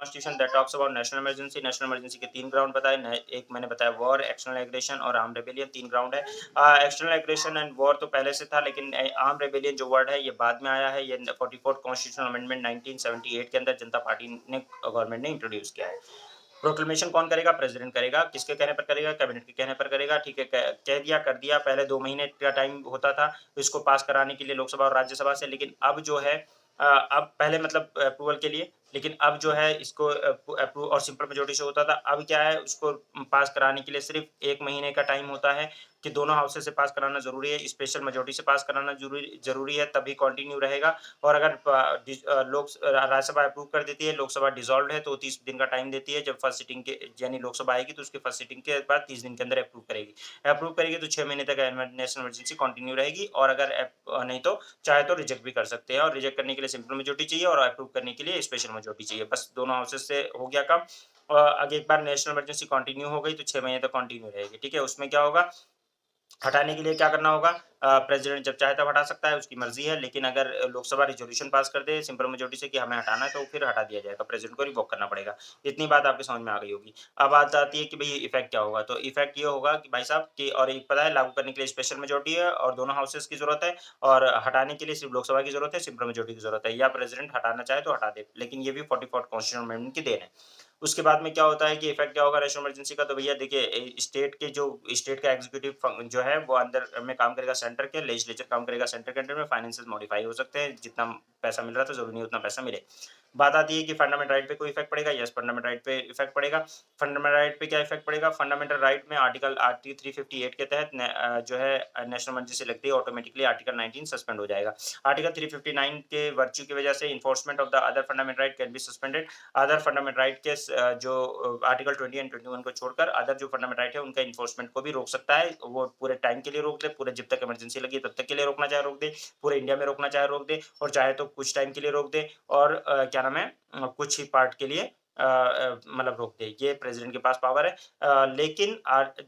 Constitution that talks about national emergency के 3 ground बताए। न एक मैंने बताया वॉर, एक्सटर्नल एग्रेशन और आर्म्ड रेबेलियन 3 ग्राउंड है। एक्सटर्नल एग्रेशन एंड वॉर तो पहले से था, लेकिन आर्म्ड रेबेलियन जो वर्ड है ये बाद में आया है। ये 44th कॉन्स्टिट्यूशनल अमेंडमेंट 1978 के अंदर जनता पार्टी ने गवर्नमेंट ने इंट्रोड्यूस किया है। प्रोक्लेमेशन कौन करेगा? प्रेसिडेंट करेगा। किसके कहने पर करेगा? कैबिनेट के कहने पर करेगा। ठीक है, कह दिया कर दिया। पहले 2 महीने का टाइम होता था इसको पास कराने के लिए लोकसभा और राज्यसभा से, लेकिन अब जो है अब पहले मतलब अप्रूवल के लिए, लेकिन अब जो है इसको अप्रूव और सिंपल मेजॉरिटी से होता था। अब क्या है, उसको पास कराने के लिए सिर्फ 1 महीने का टाइम होता है कि दोनों हाउसेस से पास कराना ज़रूरी है, स्पेशल मेजॉरिटी से पास कराना ज़रूरी है, तभी कंटिन्यू रहेगा। और अगर राज्यसभा अप्रूव कर देती है, लोकसभा डिसॉल्व्ड है, तो 30 दिन का टाइम देती है। जब फर्स्ट सिटिंग के यानी लोकसभा आएगी तो उसकी फर्स्ट सिटिंग के बाद 30 दिन के अंदर अप्रूव करेगी तो 6 महीने तक नेशनल इमरजेंसी कंटिन्यू रहेगी। और अगर नहीं तो चाहे तो रिजेक्ट भी कर सकते हैं, और रिजेक्ट करने के लिए सिंपल मेजॉरिटी चाहिए और अप्रूव करने के लिए स्पेशल मेजॉरिटी चाहिए। बस दोनों हाउसेस से हो गया काम। अगर एक बार नेशनल इमरजेंसी कंटिन्यू हो गई तो 6 महीने तक कंटिन्यू रहेगी। ठीक है, उसमें क्या होगा, हटाने के लिए क्या करना होगा? प्रेसिडेंट जब चाहे तब हटा सकता है, उसकी मर्ज़ी है। लेकिन अगर लोकसभा रिज़ोल्यूशन पास कर दे सिंपल मेजॉरिटी से कि हमें हटाना है, तो फिर हटा दिया जाएगा, प्रेसिडेंट को रिवोक करना पड़ेगा। इतनी बात आपके समझ में आ गई होगी। अब बात आती है कि भई इफ़ेक्ट क्या होगा? तो इफ़ेक्ट ये होगा कि भाई साहब कि और एक पता है लागू करने के लिए स्पेशल मेजॉरिटी है और दोनों हाउसेस की ज़रूरत है, और हटाने के लिए सिर्फ़ लोकसभा की ज़रूरत है, सिंपल मेजॉरिटी की ज़रूरत है। या प्रेसिडेंट हटाना चाहे तो हटा दे। लेकिन ये भी 44th कॉन्स्टिट्यूशनल अमेंडमेंट की देन है। उसके बाद में क्या होता है कि इफ़ेक्ट क्या होगा नेशनल इमरजेंसी का? तो भैया देखिए, स्टेट के जो स्टेट का एग्जीक्यूटिव जो है वो अंदर में काम करेगा सेंटर के, लेजिस्लेचर काम करेगा सेंटर के अंडर में, फाइनेंसेस मॉडिफाई हो सकते हैं, जितना पैसा मिल रहा था ज़रूरी नहीं उतना पैसा मिले। बात आती है कि फंडामेंटल राइट पे कोई इफ़ेक्ट पड़ेगा? यस, फंडामेंटल राइट पे इफ़ेक्ट पड़ेगा। फंडामेंटल राइट पे क्या इफ़ेक्ट पड़ेगा? फंडामेंटल राइट में आर्टिकल 358 के तहत जो है नेशनल इमरजेंसी लगती है, ऑटोमेटिकली आर्टिकल 19 सस्पेंड हो जाएगा। आर्टिकल 359 के वर्च्यू की वजह से enforcement of the other fundamental right can be suspended. Other fundamental right के जो आर्टिकल 20 एंड 21 को छोड़कर अदर जो फंडामेंटल राइट है उनका इन्फोर्समेंट को भी रोक सकता है। वो पूरे टाइम के लिए रोक दे, पूरे जब तक इमरजेंसी लगी तब तक के लिए रोकना चाहे रोक दे, पूरे इंडिया में रोकना चाहे रोक दे, और चाहे तो कुछ टाइम के लिए रोक दे, और क्या नाम है, कुछ ही पार्ट के लिए मतलब रोक दे। ये प्रेसिडेंट के पास पावर है। लेकिन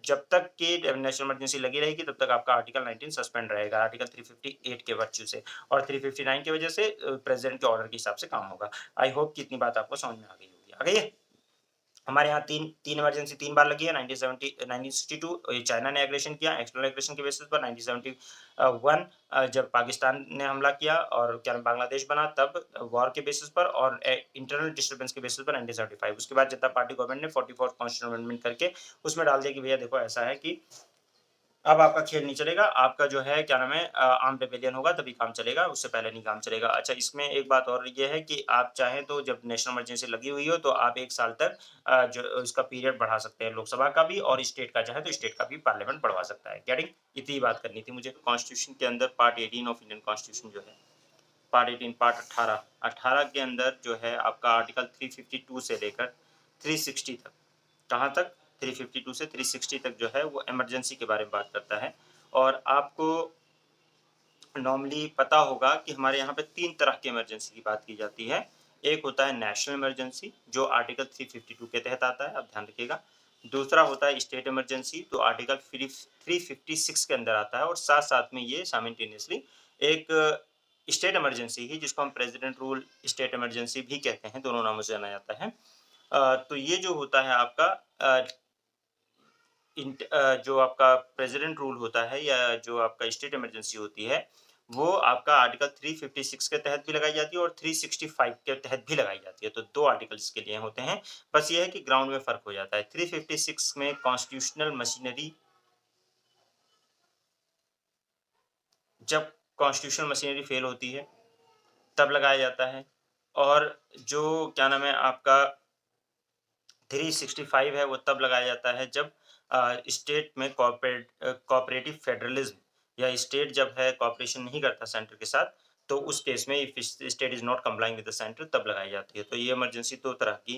जब तक कि नेशनल इमरजेंसी लगी रहेगी तब तक आपका आर्टिकल 19 सस्पेंड रहेगा, आर्टिकल 358 के वर्च्यू से, और 359 की वजह से प्रेसिडेंट के ऑर्डर के हिसाब से काम होगा। आई होप कि इतनी बात आपको समझ में आ गई होगी। आ गई है? हमारे यहाँ 3 इमरजेंसी 3 बार लगी है। 1962 ये चाइना ने एग्रेशन किया एक्सटर्नल एग्रेशन के बेसिस पर। 1971 जब पाकिस्तान ने हमला किया और क्या नाम बांग्लादेश बना तब वॉर के बेसिस पर, और इंटरनल डिस्टर्बेंस के बेसिस पर 1975। उसके बाद जनता पार्टी गवर्नमेंट ने 44th कॉन्स्टिट्यूशनल अमेंडमेंट करके उसमें डाल दिया कि भैया देखो ऐसा है कि अब आपका खेल नहीं चलेगा, आपका जो है क्या नाम है आर्म्ड रिबेलियन होगा तभी काम चलेगा, उससे पहले नहीं काम चलेगा। अच्छा, इसमें एक बात और ये है कि आप चाहें तो जब नेशनल इमरजेंसी लगी हुई हो तो आप 1 साल तक जो इसका पीरियड बढ़ा सकते हैं, लोकसभा का भी और स्टेट का चाहे तो स्टेट का भी पार्लियामेंट बढ़वा सकता है। गेटिंग? इतनी बात करनी थी मुझे। कॉन्स्टिट्यूशन के अंदर पार्ट 18 ऑफ इंडियन कॉन्स्टिट्यूशन जो है, पार्ट 18 पार्ट 18 के अंदर जो है आपका आर्टिकल 352 से लेकर 360 तक, कहाँ तक? 352 से 360 तक जो है वो इमरजेंसी के बारे में बात करता है। और आपको नॉर्मली पता होगा कि हमारे यहाँ पे 3 तरह की इमरजेंसी की बात की जाती है। एक होता है नेशनल इमरजेंसी जो आर्टिकल 352 के तहत आता है, आप ध्यान रखिएगा। दूसरा होता है स्टेट इमरजेंसी तो आर्टिकल 356 के अंदर आता है, और साथ-साथ में ये साइमल्टेनियसली एक स्टेट इमरजेंसी ही जिसको हम प्रेसिडेंट रूल स्टेट इमरजेंसी भी कहते हैं, दोनों नामों से जाना जाता है। तो ये जो होता है आपका अ, जो आपका प्रेसिडेंट रूल होता है या जो आपका स्टेट इमरजेंसी होती है, वो आपका आर्टिकल 356 के तहत भी लगाई जाती है और 365 के तहत भी लगाई जाती है। तो 2 आर्टिकल इसके लिए होते हैं। बस ये है कि ग्राउंड में फ़र्क हो जाता है। 356 में कॉन्स्टिट्यूशनल मशीनरी, जब कॉन्स्टिट्यूशनल मशीनरी फ़ेल होती है, तब लगाया जाता है। और जो क्या नाम है आपका 365 है वो तब लगाया जाता है जब स्टेट में कोऑपरेटिव फेडरलिज्म या स्टेट जब है कोऑपरेशन नहीं करता सेंटर के साथ, तो उस केस में if state is not complying with the centre तब लगाई जाती है। तो ये इमरजेंसी 2 तरह की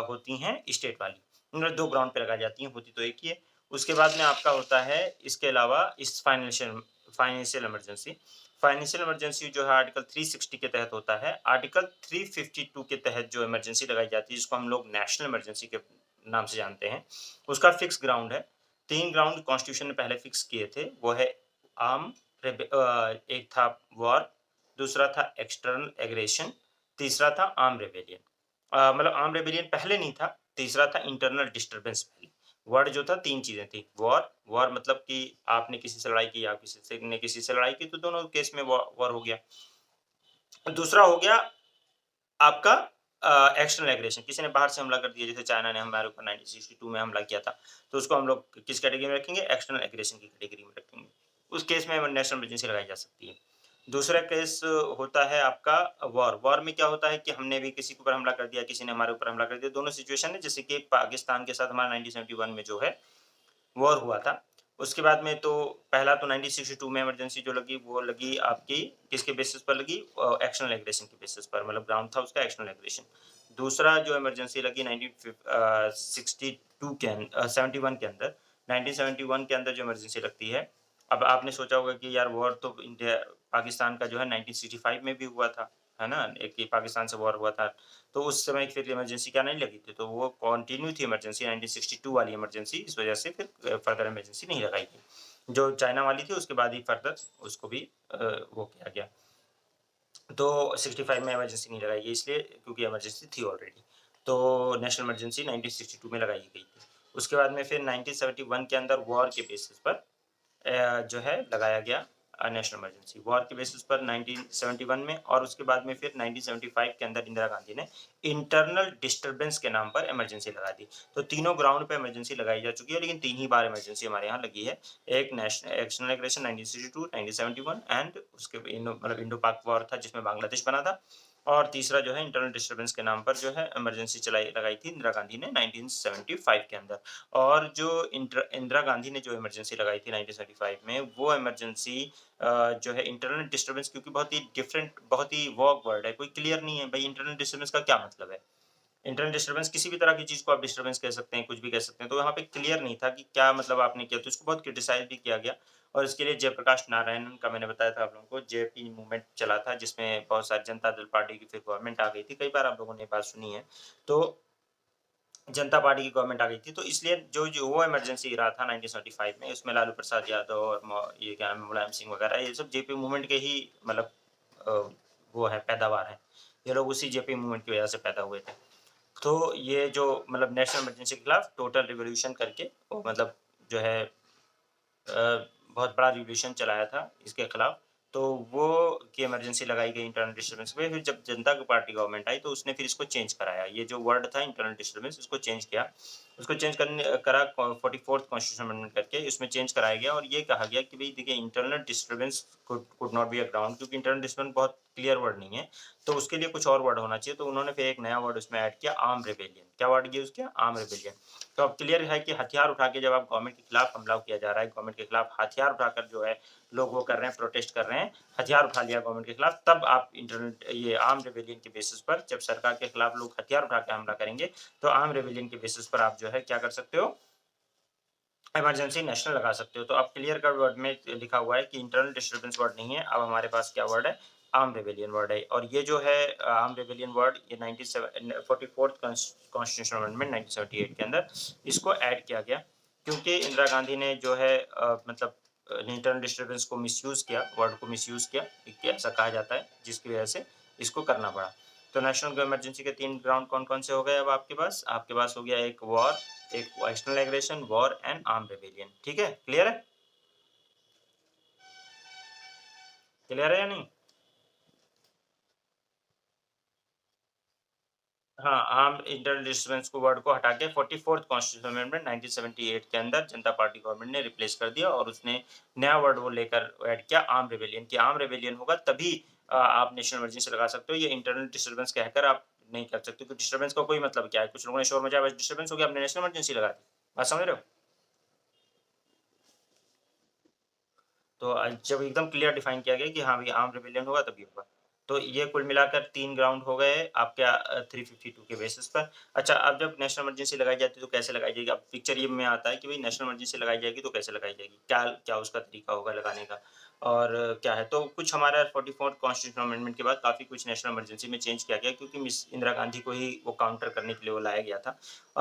होती हैं स्टेट वाली। मतलब 2 ग्राउंड पे लगाई जाती हैं, होती तो एक ही है। उसके बाद में आपका होता है इसके अलावा इस फाइनेंशियल इमरजेंसी। फाइनेंशियल इमरजेंसी जो है आर्टिकल 360 के तहत होता है। आर्टिकल 352 के तहत जो इमरजेंसी लगाई जाती है जिसको हम लोग नेशनल इमरजेंसी के नाम से जानते हैं, उसका फिक्स ग्राउंड है। 3 ग्राउंड कॉन्स्टिट्यूशन ने पहले फिक्स किए थे, वो है आर्म एक था वॉर, दूसरा था एक्सटर्नल एग्रेशन, तीसरा था आर्म रेबेलियन। मतलब आर्म्ड रेबेलियन पहले नहीं था, तीसरा था इंटरनल डिस्टर्बेंस पहले। वर्ड जो था 3 चीज़ें थी, वॉर वॉर मतलब कि आपने किसी से लड़ाई की, आप किसी से ने किसी से लड़ाई की, तो दोनों केस में वॉर हो गया। दूसरा हो गया आपका एक्सटर्नल एग्रेशन, किसी ने बाहर से हमला कर दिया, जैसे चाइना ने हमारे ऊपर 1962 में हमला किया था, तो उसको हम लोग किस कैटेगरी में रखेंगे? एक्सटर्नल एग्रेशन की कैटेगरी में रखेंगे। उस केस में नेशनल इमरजेंसी लगाई जा सकती है। दूसरा केस होता है आपका वॉर। वॉर में क्या होता है कि हमने भी किसी के ऊपर हमला कर दिया, किसी ने हमारे ऊपर हमला कर दिया, दोनों सिचुएशन है, जैसे कि पाकिस्तान के साथ हमारा 1971 में जो है वॉर हुआ था। उसके बाद में तो पहला तो 1962 में इमरजेंसी जो लगी, वो लगी आपकी किसके बेसिस पर लगी? एक्सटर्नल एग्रेशन के बेसिस पर, मतलब ग्राउंड था उसका एक्सटर्नल एग्रेशन। दूसरा जो इमरजेंसी लगी 1962 के 71 के अंदर, 1971 के अंदर जो इमरजेंसी लगती है, अब आपने सोचा होगा कि यार वॉर तो इंडिया पाकिस्तान का जो है 1965 में भी हुआ था, है ना? एक ये पाकिस्तान से वॉर हुआ था। तो उस समय फिर इमरजेंसी क्या नहीं लगी थी, तो वो कंटिन्यू थी इमरजेंसी 1962 वाली इमरजेंसी, इस वजह से फिर फर्दर इमरजेंसी नहीं लगाई गई। जो चाइना वाली थी उसके बाद ही फर्दर उसको भी वो किया गया। तो 65 में इमरजेंसी नहीं लगाई गई इसलिए क्योंकि इमरजेंसी थी ऑलरेडी। तो नेशनल इमरजेंसी 1962 में लगाई गई थी। उसके बाद में फिर 1971 के अंदर वॉर के बेसिस पर जो है लगाया गया नेशनल इमरजेंसी वॉर के बेसिस पर 1971 में, और उसके बाद में फिर 1975 के अंदर इंदिरा गांधी ने इंटरनल डिस्टरबेंस के नाम पर इमरजेंसी लगा दी। तो तीनों ग्राउंड पे इमरजेंसी लगाई जा चुकी है, लेकिन 3 ही बार इमरजेंसी हमारे यहाँ लगी है। एक नेशनल एक्सटर्नल एग्रेशन 1962, 1971 एंड उसके मतलब इंडो पाक वॉर था जिसमें बांग्लादेश बना था, और तीसरा जो है इंटरनल डिस्टर्बेंस के नाम पर जो है इमरजेंसी लगाई थी इंदिरा गांधी ने 1975 के अंदर। और जो इंदिरा गांधी ने जो इमरजेंसी लगाई थी 1975 में, वो इमरजेंसी जो है इंटरनल डिस्टर्बेंस, क्योंकि बहुत ही डिफरेंट, बहुत ही वॉग वर्ड है, कोई क्लियर नहीं है भाई इंटरनल डिस्टर्बेंस का क्या मतलब है। इंटरनल डिस्टर्बेंस किसी भी तरह की चीज़ को आप डिस्टर्बेंस कह सकते हैं, कुछ भी कह सकते हैं। तो यहाँ पे क्लियर नहीं था कि क्या मतलब आपने किया, तो इसको बहुत क्रिटिसाइज़ भी किया गया, और इसके लिए जयप्रकाश नारायण का मैंने बताया था आप लोगों को, जेपी मूवमेंट चला था जिसमें बहुत सारी जनता दल पार्टी की फिर गवर्नमेंट आ गई थी। कई बार आप लोगों ने ये बात सुनी है। तो जनता पार्टी की गवर्नमेंट आ गई थी, तो इसलिए जो वो इमरजेंसी रहा था 1975 में, उसमें लालू प्रसाद यादव और ये क्या नाम है, मुलायम सिंह वगैरह, ये सब जेपी मूवमेंट के ही मतलब अ, वो है, पैदावार है। ये लोग उसी जेपी मूवमेंट की वजह से पैदा हुए थे। तो ये जो मतलब नेशनल इमरजेंसी के खिलाफ टोटल रिवॉल्यूशन करके वो मतलब जो है बहुत बड़ा रिवॉल्यूशन चलाया था इसके खिलाफ। तो वो की इमरजेंसी लगाई गई इंटरनल डिस्टर्बेंस पे, फिर जब जनता की पार्टी गवर्नमेंट आई तो उसने फिर इसको चेंज कराया। ये जो वर्ड था इंटरनल डिस्टर्बेंस, इसको चेंज किया। उसको चेंज करने करा 44th कॉन्स्टिट्यूशन अमेंडमेंट करके इसमें चेंज कराया गया, और ये कहा गया कि भई देखिए internal disturbance could not be a ground, क्योंकि इंटरनल डिस्टर्बेंस बहुत क्लियर वर्ड नहीं है, तो उसके लिए कुछ और वर्ड होना चाहिए। तो उन्होंने फिर एक नया वर्ड उसमें ऐड किया, आर्म्ड रेबेलियन। क्या वर्ड किया उसके? Armed rebellion. तो अब क्लियर है कि हथियार उठा के जब आप गवर्नमेंट के खिलाफ हमला किया जा रहा है, गवर्नमेंट के खिलाफ हथियार उठाकर जो है लोग वो कर रहे हैं, प्रोटेस्ट कर रहे हैं, हथियार उठा लिया गवर्नमेंट के खिलाफ, तब आप इंटरनेट ये आर्म रेबेलियन के बेसिस पर, जब सरकार के खिलाफ लोग हथियार उठा के हमला करेंगे, तो आर्म रेबेलियन के बेसिस पर आप जो है क्या कर सकते हो? इमरजेंसी नेशनल लगा सकते हो। तो अब क्लियर कट वर्ड में लिखा हुआ है कि इंटरनल डिस्टर्बेंस वर्ड नहीं है, अब हमारे पास क्या वर्ड है? आर्म रेबेलियन वर्ड है। और ये जो है आर्म रेबेलियन वर्ड, ये 44th कॉन्स्टिट्यूशनल अमेंडमेंट 1978 के अंदर इसको ऐड किया गया, क्योंकि इंदिरा गांधी ने जो है मतलब इंटरनल डिस्टर्बेंस को मिसयूज़ किया, वर्ड को मिसयूज़ किया, कि ऐसा कहा जाता है, जिसकी वजह से इसको करना पड़ा। तो नेशनल इमरजेंसी के 3 ग्राउंड कौन-कौन से हो गए अब आपके पास? आपके पास हो गया एक वॉर, एक external aggression, war and armed rebellion. ठीक है? क्लियर है? क्लियर है या नहीं? हाँ, आर्म्ड इंटरनल डिस्टर्बेंस को वर्ड को हटा के 44th कॉन्स्टिट्यूशनल अमेंडमेंट 1978 के अंदर जनता पार्टी गवर्नमेंट ने रिप्लेस कर दिया, और उसने नया वर्ड वो लेकर ऐड किया, आर्म्ड रेबेलियन, कि आर्म्ड रेबेलियन होगा तभी आप नेशनल इमरजेंसी लगा सकते हो। ये इंटरनल डिस्टर्बेंस कहकर आप नहीं कर सकते, क्योंकि डिस्टर्बेंस का कोई मतलब क्या है? कुछ लोगों ने शोर मचाया, बस डिस्टर्बेंस हो गया, आपने नेशनल इमरजेंसी लगा दी। बात समझ रहे हो? तो जब एकदम क्लियर डिफाइन किया गया कि हाँ भाई आर्म रिबेलियन होगा तभी होगा। तो ये कुल मिलाकर 3 ग्राउंड हो गए आपके 352 के बेसिस पर। अच्छा, अब जब नेशनल इमरजेंसी लगाई जाती है तो कैसे लगाई जाएगी? अब पिक्चर ये में आता है कि भाई नेशनल इमरजेंसी लगाई जाएगी तो कैसे लगाई जाएगी? क्या क्या उसका तरीका होगा लगाने का? और क्या है, तो कुछ हमारा 44th कॉन्स्टिट्यूशनल अमेंडमेंट के बाद काफ़ी कुछ नेशनल इमरजेंसी में चेंज किया गया, क्योंकि मिस इंदिरा गांधी को ही वो काउंटर करने के लिए वो लाया गया था।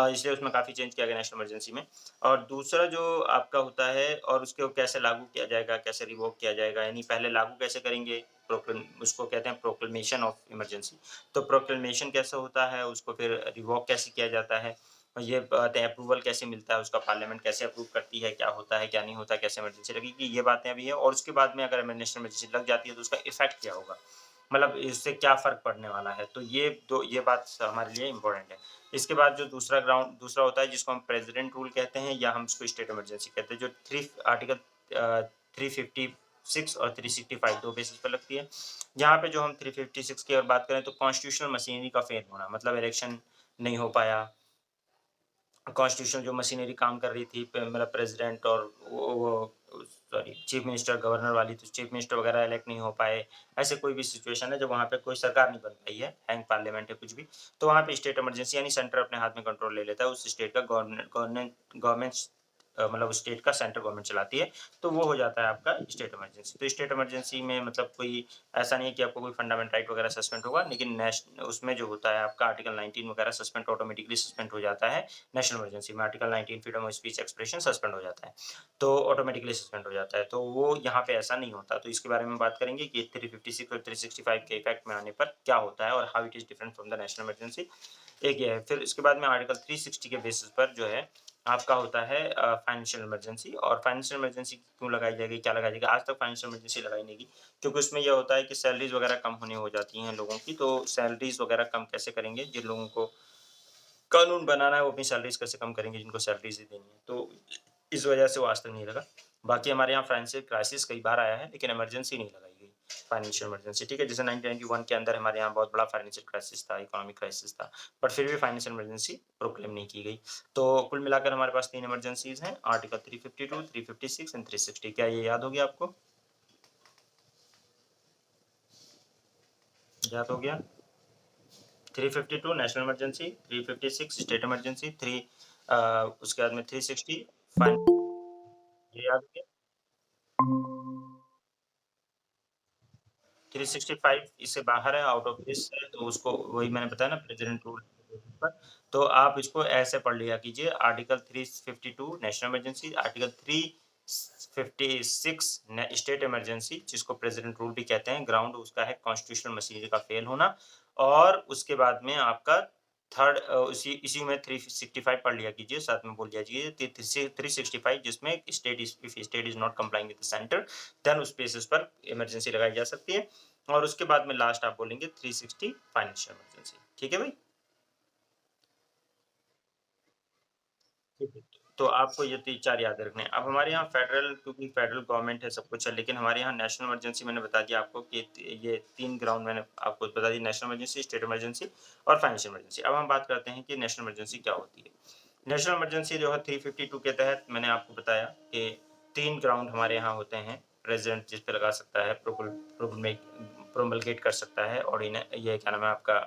इसलिए उसमें काफ़ी चेंज किया गया नेशनल इमरजेंसी में। और दूसरा जो आपका होता है और उसको कैसे लागू किया जाएगा, कैसे रिवोक किया जाएगा, यानी पहले लागू कैसे करेंगे, उसको कहते हैं प्रोक्लेमेशन ऑफ इमरजेंसी। तो प्रोक्लेमेशन कैसे होता है, उसको फिर रिवोक कैसे किया जाता है, और ये बातें अप्रूवल कैसे मिलता है, उसका पार्लियामेंट कैसे अप्रूव करती है, क्या होता है, क्या नहीं होता, कैसे इमरजेंसी लगेगी, ये बातें अभी है। और उसके बाद में अगर नेशनल इमरजेंसी लग जाती है तो उसका इफ़ेक्ट क्या होगा? मतलब इससे क्या फ़र्क पड़ने वाला है? तो ये बात हमारे लिए इम्पोर्टेंट है। इसके बाद जो दूसरा होता है जिसको हम प्रेसिडेंट रूल कहते हैं, या हम इसको स्टेट इमरजेंसी कहते हैं, जो 3 आर्टिकल 356 और 365 2 बेसिस पे लगती है। यहाँ पे जो हम 356 की अगर बात करें तो कॉन्स्टिट्यूशनल मशीनरी का फेल होना, मतलब इलेक्शन नहीं हो पाया, कॉन्स्टिट्यूशन जो मशीनरी काम कर रही थी, मतलब प्रेसिडेंट और वो सॉरी चीफ मिनिस्टर, गवर्नर वाली, तो चीफ मिनिस्टर वगैरह इलेक्ट नहीं हो पाए। ऐसे कोई भी सिचुएशन है जब वहाँ पे कोई सरकार नहीं बन पाई है, हैंग पार्लियामेंट है कुछ भी, तो वहाँ पे स्टेट इमरजेंसी यानी सेंटर अपने हाथ में कंट्रोल ले लेता है, उस स्टेट का गवर्नमेंट मतलब स्टेट का सेंट्रल गवर्नमेंट चलाती है, तो वो हो जाता है आपका स्टेट इमरजेंसी। तो स्टेट इमरजेंसी में मतलब कोई ऐसा नहीं है कि आपको कोई फंडामेंटल राइट वगैरह सस्पेंड होगा, लेकिन उसमें जो होता है आपका आर्टिकल 19 वगैरह सस्पेंड ऑटोमेटिकली सस्पेंड हो जाता है। नेशनल इमरजेंसी में article 19 freedom of speech expression suspend हो जाता है, तो ऑटोमेटिकली सस्पेंड हो जाता है। तो वो यहाँ पे ऐसा नहीं होता, तो इसके बारे में बात करेंगे कि 356 और 365 के इफेक्ट में आने पर क्या होता है और how it is different from the national emergency. एक ये है। फिर इसके बाद में आर्टिकल 360 के बेसिस पर जो है आपका होता है फाइनेंशियल इमरजेंसी। और फाइनेंशियल इमरजेंसी क्यों लगाई जाएगी, क्या लगाई जाएगी, आज तक फाइनेंशियल इमरजेंसी लगाई नहीं गई, क्योंकि उसमें यह होता है कि सैलरीज वगैरह कम होने हो जाती हैं लोगों की, तो सैलरीज वगैरह कम कैसे करेंगे, जिन लोगों को कानून बनाना है वो अपनी सैलरीज कैसे कम करेंगे, जिनको सैलरीज ही देनी है, तो इस वजह से वो आज तक नहीं लगा। बाकी हमारे यहाँ फाइनेंशियल क्राइसिस कई बार आया है, लेकिन इमरजेंसी नहीं लगाई गई, फाइनेंशियल इमरजेंसी, ठीक है। जैसे 1991 के अंदर हमारे यहाँ बहुत बड़ा फाइनेंशियल क्राइसिस था, इकोनॉमिक क्राइसिस था, बट फिर भी फाइनेंशियल इमरजेंसी प्रोक्लेम नहीं की गई। तो कुल मिलाकर हमारे पास 3 इमरजेंसीज हैं, आर्टिकल 352, 356 एंड 360। क्या ये याद हो गया आपको? याद हो गया? 352 नेशनल इमरजेंसी, 356 स्टेट इमरजेंसी, उसके बाद में 360 फाइन, ये याद हो गया? 365 इससे बाहर है, आउट ऑफ दिस है, तो उसको वही मैंने बताया ना प्रेसिडेंट रूल पर। तो आप इसको ऐसे पढ़ लिया कीजिए, article 352 national emergency, article 356 state emergency, जिसको प्रेसिडेंट रूल भी कहते हैं, ग्राउंड उसका है कॉन्स्टिट्यूशनल मशीनरी का फेल होना। और उसके बाद में आपका थर्ड इसी में 365 पढ़ लिया कीजिए, साथ में बोल दिया कीजिए 365, जिसमें state if state is not complying with the centre, then उस बेसिस पर इमरजेंसी लगाई जा सकती है। और उसके बाद में लास्ट आप बोलेंगे 360 फाइनेंशियल इमरजेंसी, ठीक है भाई? ठीक है। तो आपको ये 3-4 याद रखने हैं। अब हमारे यहाँ फेडरल, क्योंकि फेडरल गवर्नमेंट है, सब कुछ है, लेकिन हमारे यहाँ नेशनल इमरजेंसी मैंने बता दिया आपको कि ये 3 ग्राउंड मैंने आपको बता दी, नेशनल इमरजेंसी, स्टेट इमरजेंसी और फाइनेंशियल इमरजेंसी। अब हम बात करते हैं कि नेशनल इमरजेंसी क्या होती है। नेशनल इमरजेंसी जो है 352 के तहत मैंने आपको बताया कि 3 ग्राउंड हमारे यहाँ होते हैं। प्रेज़िडेंट जिस पे लगा सकता है, प्रोमलगेट कर सकता है, और ये क्या नाम है आपका,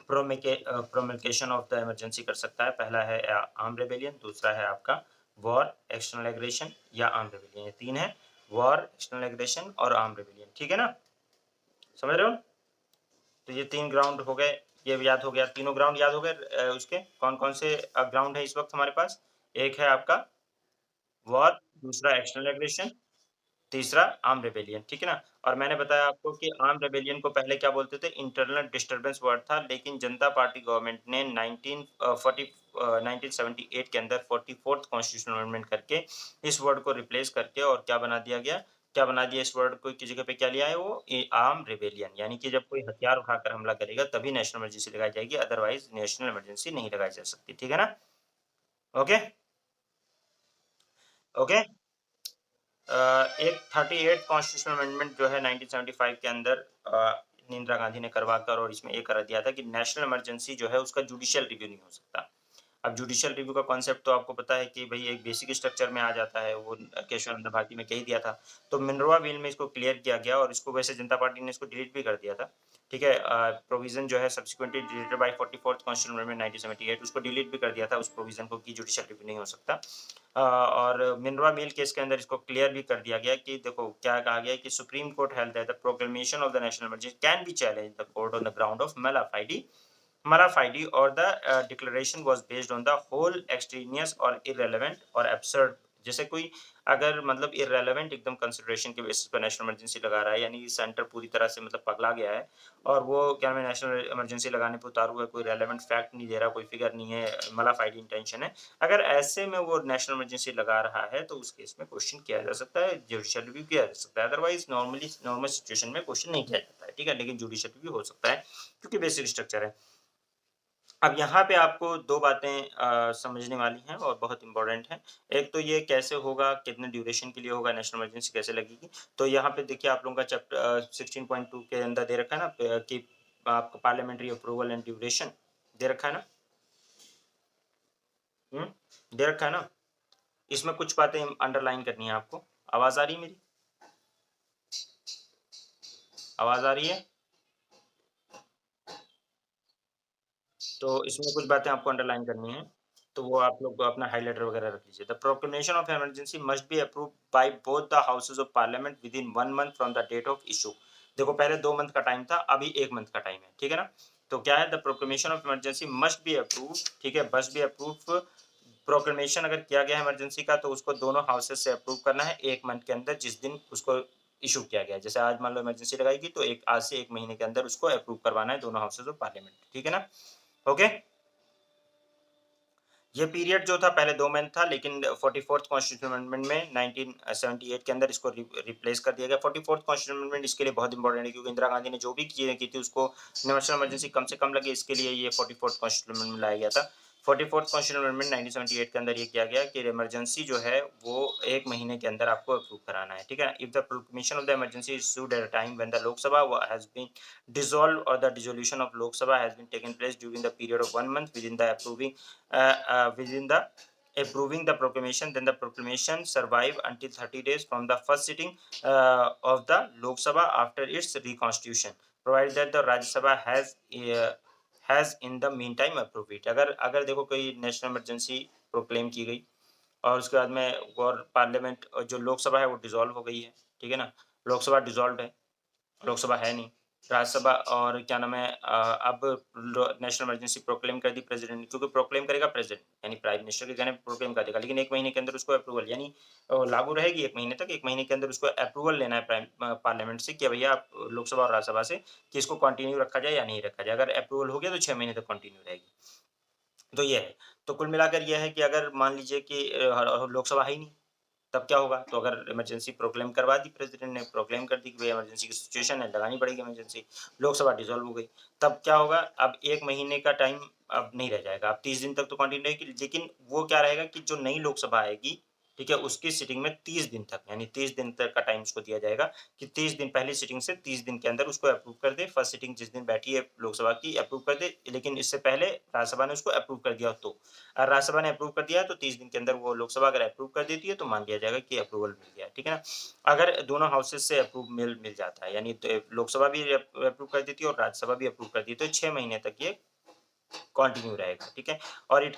प्रोमल्गेशन ऑफ द इमरजेंसी कर सकता है। पहला है आर्म रेबेलियन, दूसरा है आपका वॉर, एक्सटर्नल एग्रेशन या आर्म रेबेलियन। ये 3 है, वॉर, एक्सटर्नल एग्रेशन और आर्म रेबेलियन, ठीक है ना? समझ रहे हो? तो ये 3 ग्राउंड हो गए, ये भी याद हो गया, तीनों ग्राउंड याद हो गए। उसके कौन-कौन से ग्राउंड है इस वक़्त हमारे पास? एक है आपका वॉर, दूसरा एक्सटर्नल एग्रेशन, तीसरा आर्म रेबेलियन, ठीक है ना? और मैंने बताया आपको कि आर्म रेबेलियन को पहले क्या बोलते थे? इंटरनल डिस्टर्बेंस वर्ड था, लेकिन जनता पार्टी गवर्नमेंट ने 1978 के अंदर 44th कॉन्स्टिट्यूशनल अमेंडमेंट करके इस वर्ड को रिप्लेस करके और क्या बना दिया गया? क्या बना दिया इस वर्ड को की जगह पे क्या लिया है वो? आर्म रेबेलियन, यानी कि जब कोई हथियार उठाकर हमला करेगा तभी नेशनल इमरजेंसी लगाई जाएगी, अदरवाइज़ नेशनल इमरजेंसी नहीं लगाई जा सकती, ठीक है ना? ओके? ओके? एक 38 कॉन्स्टिट्यूशनल अमेंडमेंट जो है 1975 के अंदर इंदिरा गांधी ने करवा कर और इसमें ये कर दिया था कि नेशनल इमरजेंसी जो है उसका जुडिशियल रिव्यू नहीं हो सकता। अब जुडिशियल रिव्यू का कॉन्सेप्ट तो आपको पता है कि भई एक बेसिक स्ट्रक्चर में आ जाता है, वो केशवानंद भारती में कह ही दिया था। तो मिनर्वा बिल में इसको क्लियर किया गया और इसको वैसे जनता पार्टी ने इसको डिलीट भी कर दिया था। ठीक है? प्रोविज़न जो है subsequently deleted bye 44th constitution amendment 1978 उसको डिलीट भी कर दिया था उस प्रोविज़न को कि जुडिशियल रिव्यू नहीं हो सकता। और मिनर्वा मिल केस के अंदर इसको क्लियर भी कर दिया गया कि देखो क्या कहा गया है कि supreme court held that the proclamation of the national emergency can be challenged in the court on the ground of Malafide or the declaration was based on the whole extraneous or irrelevant or absurd जैसे कोई अगर मतलब irrelevant एकदम consideration के basis पर national emergency लगा रहा है यानी सेंटर पूरी तरह से मतलब पगला गया है और वो क्या नाम है नेशनल इमरजेंसी लगाने पे उतारू है कोई रेलेवेंट फैक्ट नहीं दे रहा कोई फिगर नहीं है मलाफाइड इंटेंशन है अगर ऐसे में वो नेशनल इमरजेंसी लगा रहा है तो उस केस में क्वेश्चन किया जा सकता है जुडिशियल रिव्यू किया जा सकता है अदरवाइज नॉर्मल सिचुएशन में क्वेश्चन नहीं किया जाता है ठीक है लेकिन जुडिशियल रिव्यू हो सकता है क्योंकि बेसिक स्ट्रक्चर है अब यहाँ पे आपको 2 बातें समझने वाली हैं और बहुत इम्पोर्टेंट हैं। एक तो ये कैसे होगा, कितने ड्यूरेशन के लिए होगा, नेशनल इमरजेंसी कैसे लगेगी। तो यहाँ पे देखिए आप लोगों का 16.2 के अंदर दे रखा है ना कि आपको पार्लियामेंट्री अप्रूवल एंड ड्यूरेशन दे रखा है ना? हुँ? दे रखा है ना? इसमें कुछ बातें अंडरलाइन करनी है आपको। आवाज़ आ रही है मेरी? आवाज़ आ रही है? तो इसमें कुछ बातें आपको अंडरलाइन करनी है, तो वो आप लोग अपना हाइलाइटर वगैरह रख लीजिए। The proclamation of emergency must be approved by both the houses of parliament within 1 month from the date of issue. देखो पहले 2 मंथ का टाइम था, अभी 1 मंथ का टाइम है, ठीक है ना? तो क्या है the proclamation of emergency must be approved, ठीक है? मस्ट बी अप्रूव्ड प्रोक्लेमेशन अगर किया गया है इमरजेंसी का तो उसको दोनों हाउसेस से अप्रूव करना है 1 मंथ के अंदर जिस दिन उसको इश्यू किया गया है। जैसे आज मान लो इमरजेंसी लगाएगी तो एक आज से 1 महीने के अंदर उसको अप्रूव करवाना है दोनों हाउसेस ऑफ पार्लियामेंट, ठीक है ना? ओके? ये पीरियड जो था पहले 2 मंथ था लेकिन 44th कॉन्स्टिट्यूशन अमेंडमेंट में 1978 के अंदर इसको रिप्लेस कर दिया गया। 44th कॉन्स्टिट्यूशन अमेंडमेंट इसके लिए बहुत इंपॉर्टेंट है क्योंकि इंदिरा गांधी ने जो भी चीज़ें की थी उसको नेशनल इमरजेंसी कम से कम लगे इसके लिए ये 44th कॉन्स्टिट्यूशन अमेंडमेंट लाया गया था। 44th कॉन्स्टिट्यूशन अमेंडमेंट 1978 के अंदर ये किया गया कि इमरजेंसी जो है वो 1 महीने के अंदर आपको अप्रूव कराना है, ठीक है? If the proclamation of the emergency is issued at a time when the Lok Sabha has been dissolved or the dissolution of Lok Sabha has been taken place during the period of 1 month within the approving the proclamation, then the proclamation survive until 30 days from the first sitting of the Lok Sabha after its reconstitution, provided that the Rajya Sabha has in the meantime approved it. अगर अगर देखो कोई national emergency proclaim की गई और उसके बाद में और पार्लियामेंट जो लोकसभा है वो डिसॉल्व हो गई है, ठीक है ना? लोकसभा डिसॉल्व है, लोकसभा है नहीं। राज्यसभा और क्या नाम है अब नेशनल इमरजेंसी प्रोक्लेम कर दी प्रेसिडेंट ने क्योंकि प्रोक्लेम करेगा प्रेसिडेंट यानी प्राइम मिनिस्टर के कहने पे प्रोक्लेम कर देगा लेकिन 1 महीने के अंदर उसको अप्रूवल यानी लागू रहेगी 1 महीने तक 1 महीने के अंदर उसको अप्रूवल लेना है पार्लियामेंट से कि भैया आप लोकसभा और राज्यसभा से कि इसको कंटिन्यू रखा जाए या नहीं रखा जाए। अगर अप्रूवल हो गया तो 6 महीने तक कंटिन्यू रहेगी। तो ये है। तो कुल मिलाकर ये है कि अगर मान लीजिए कि लोकसभा है ही नहीं तब क्या होगा? तो अगर इमरजेंसी प्रोक्लेम करवा दी प्रेसिडेंट ने, प्रोक्लेम कर दी कि भई इमरजेंसी की सिचुएशन है, लगानी पड़ेगी इमरजेंसी। लोकसभा डिसॉल्व हो गई। तब क्या होगा? अब 1 महीने का टाइम अब नहीं रह जाएगा। अब 30 दिन तक तो कंटिन्यू रहेगी, लेकिन वो क्या रहेगा कि जो नई लोकसभा आएगी, ठीक है? उसकी सिटिंग में 30 दिन तक यानी 30 दिन तक का टाइम उसको दिया जाएगा कि 30 दिन पहली सिटिंग से 30 दिन के अंदर उसको अप्रूव कर दे। फर्स्ट सिटिंग जिस दिन बैठी है लोकसभा की अप्रूव कर दे, लेकिन इससे पहले राज्यसभा ने उसको अप्रूव कर दिया हो तो। राज्यसभा ने अप्रूव कर दिया है तो 30 दिन के अंदर वो लोकसभा अगर अप्रूव कर देती है तो मान लिया जाएगा कि अप्रूवल मिल गया है, ठीक है ना? अगर दोनों हाउसेस से अप्रूव मिल मिल जाता है यानी तो लोकसभा भी अप्रूव कर देती है और राज्यसभा भी अप्रूव कर दी तो 6 महीने तक ये कंटिन्यू रहेगा, ठीक है? और it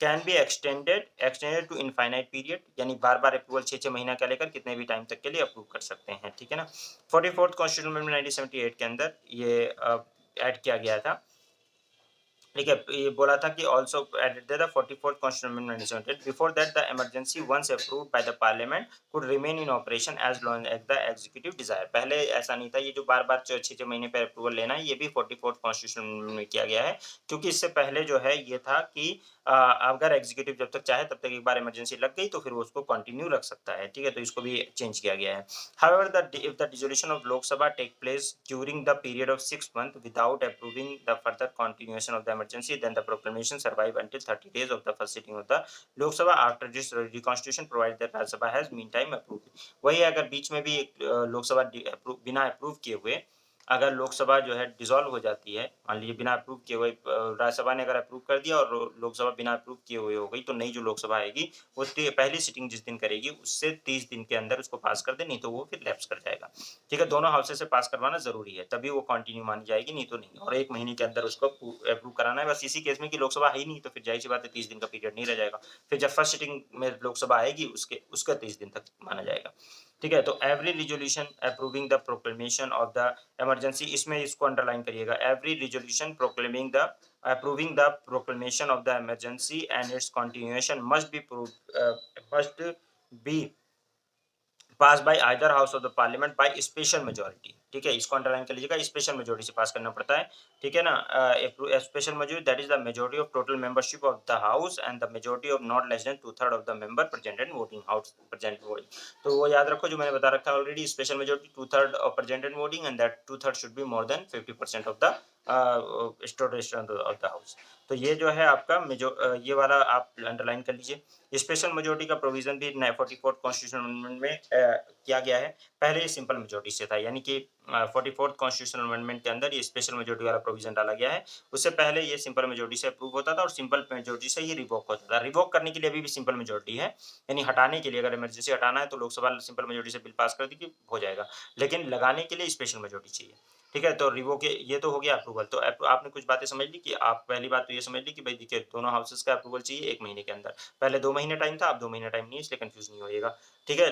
can be extended to infinite period यानी बार-बार अप्रूवल 6-6 महीना का लेकर कितने भी टाइम तक के लिए अप्रूव कर सकते हैं, ठीक है ना? 44th कॉन्स्टिट्यूशन अमेंडमेंट 1978 के अंदर ये ऐड किया गया था ठीक है, ये बोला था कि also added that the 44th Constitutional Amendment 1978 before that the emergency once approved by the parliament could remain in operation as long as the executive desire। पहले ऐसा नहीं था, ये जो बार-बार 6-6 महीने पे अप्रूवल लेना है ये भी 44th Constitutional Amendment में किया गया है क्योंकि इससे पहले जो है ये था कि अगर एग्जीक्यूटिव जब तक चाहे तब तक एक बार इमरजेंसी लग गई तो फिर वो उसको कंटिन्यू रख सकता है, ठीक है? तो इसको भी चेंज किया गया है। However, if the dissolution of Lok Sabha take place during the period of 6 months without approving the further continuation of the emergency, then the proclamation survive until 30 days of the first sitting of the Lok Sabha after this reconstitution provided that Rajya Sabha has meantime approved। वही अगर बीच में भी लोकसभा बिना approve किए हुए अगर लोकसभा जो है डिसॉल्व हो जाती है, मान लीजिए बिना अप्रूव किए हुए राज्यसभा ने अगर अप्रूव कर दिया और लोकसभा बिना अप्रूव किए हुए हो गई, तो नई जो लोकसभा आएगी वो पहली सिटिंग जिस दिन करेगी उससे 30 दिन के अंदर उसको पास कर दे, नहीं तो वो फिर लैप्स कर जाएगा। ठीक है, दोनों हाउसेस से पास करवाना ज़रूरी है, तभी वो कंटिन्यू मानी जाएगी, नहीं तो नहीं। और 1 महीने के अंदर उसको अप्रूव कराना है। बस इसी केस में कि लोकसभा है ही नहीं, तो फिर ज़ाहिर-सी बात है 30 दिन का पीरियड नहीं रह जाएगा। फिर जब फर्स्ट सिटिंग में लोकसभा आएगी उसका 30 दिन तक माना जाएगा। ठीक है, तो every resolution approving the proclamation of the emergency, इसमें इसको अंडरलाइन करिएगा। Every resolution proclaiming the approving the proclamation of the emergency and its continuation must be pass bye either house of the parliament by special majority. ठीक है, इसको underline कर लीजिएगा, special majority से पास करना पड़ता है। ठीक है ना, special majority that is the majority of total membership of the house and the majority of not less than 2/3 of the member present in voting house present voting. तो वो याद रखो जो मैंने बता रखा है already, special majority 2/3 of present in voting and that 2/3 should be more than 50% of the total of the house. तो ये जो है आपका ये वाला आप अंडरलाइन कर लीजिए। स्पेशल मेजोरिटी का प्रोविजन भी 44th कॉन्स्टिट्यूशनल अमेंडमेंट में किया गया है। पहले ये सिंपल मेजोरिटी से था, यानी कि 44th कॉन्स्टिट्यूशनल अमेंडमेंट के अंदर ये स्पेशल मेजोरिटी वाला प्रोविजन डाला गया है। उससे पहले ये सिंपल मेजोरिटी से अप्रूव होता था और सिंपल मेजोरिटी से ही रिवोक होता था। रिवोक करने के लिए अभी भी सिंपल मेजोरिटी है, यानी हटाने के लिए अगर इमरजेंसी हटाना है तो लोकसभा सिंपल मेजोरिटी से बिल पास कर दी हो जाएगा, लेकिन लगाने के लिए स्पेशल मेजोरिटी चाहिए। ठीक है, तो रिवोक ये तो हो गया अप्रूवल। तो आपने कुछ बातें समझ ली कि आप पहली बात तो ये समझ ली कि भाई देखिए दोनों हाउसेस का अप्रूवल चाहिए 1 महीने के अंदर। पहले 2 महीने टाइम था, अब 2 महीने टाइम नहीं है, इसलिए कंफ्यूज नहीं होइएगा। ठीक है,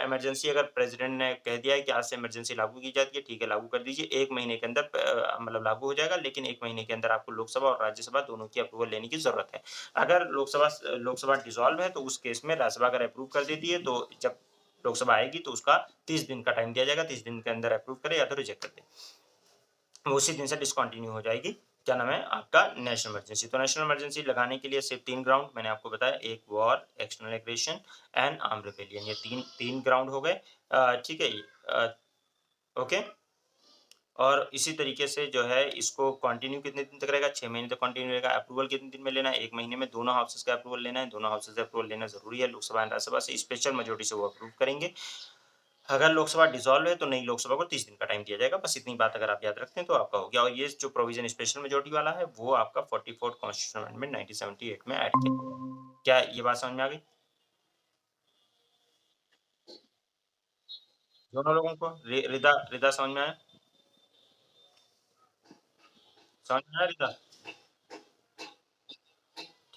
इमरजेंसी अगर प्रेसिडेंट ने कह दिया है कि आज से इमरजेंसी लागू की जाती है, ठीक है, लागू कर दीजिए। 1 महीने के अंदर मतलब लागू हो जाएगा, लेकिन 1 महीने के अंदर आपको लोकसभा और राज्यसभा दोनों की अप्रूवल लेने की ज़रूरत है। अगर लोकसभा डिसॉल्व है, तो उस केस में राज्यसभा अगर अप्रूव कर देती है, तो जब लोकसभा आएगी तो उसका 30 दिन का टाइम दिया जाएगा, 30 दिन के अंदर अप्रूव करे या तो रिजेक्ट कर दे। उसी दिन से डिसकंटिन्यू हो जाएगी, क्या नाम है आपका, नेशनल इमरजेंसी। तो नेशनल इमरजेंसी लगाने के लिए सिर्फ 3 ग्राउंड मैंने आपको बताया, एक war, external aggression and armed rebellion, ये 3 ग्राउंड हो गए। ठीक है, ओके। और इसी तरीके से जो है इसको कंटिन्यू कितने दिन तक रहेगा, 6 महीने तक कंटिन्यू रहेगा। अप्रूवल कितने दिन में लेना है, 1 महीने में दोनों हाउसेस का अप्रूवल लेना है। दोनों हाउसेस से अप्रूवल लेना ज़रूरी है, लोकसभा एंड राज्यसभा से स्पेशल मेजोरिटी से वो अप्रूव करेंगे। अगर लोकसभा डिसॉल्व है तो नई लोकसभा को 30 दिन का टाइम दिया जाएगा। बस इतनी बात अगर आप याद रखते हैं तो आपका हो गया। और ये जो प्रोविजन स्पेशल मेजोरिटी वाला है वो आपका 44th कॉन्स्टिट्यूशनल अमेंडमेंट 1978 में ऐड किया गया। क्या ये बात समझ में आ गई? दोनों लोगों को रिदा रिदा समझ में आया? समझ में आया रिदा?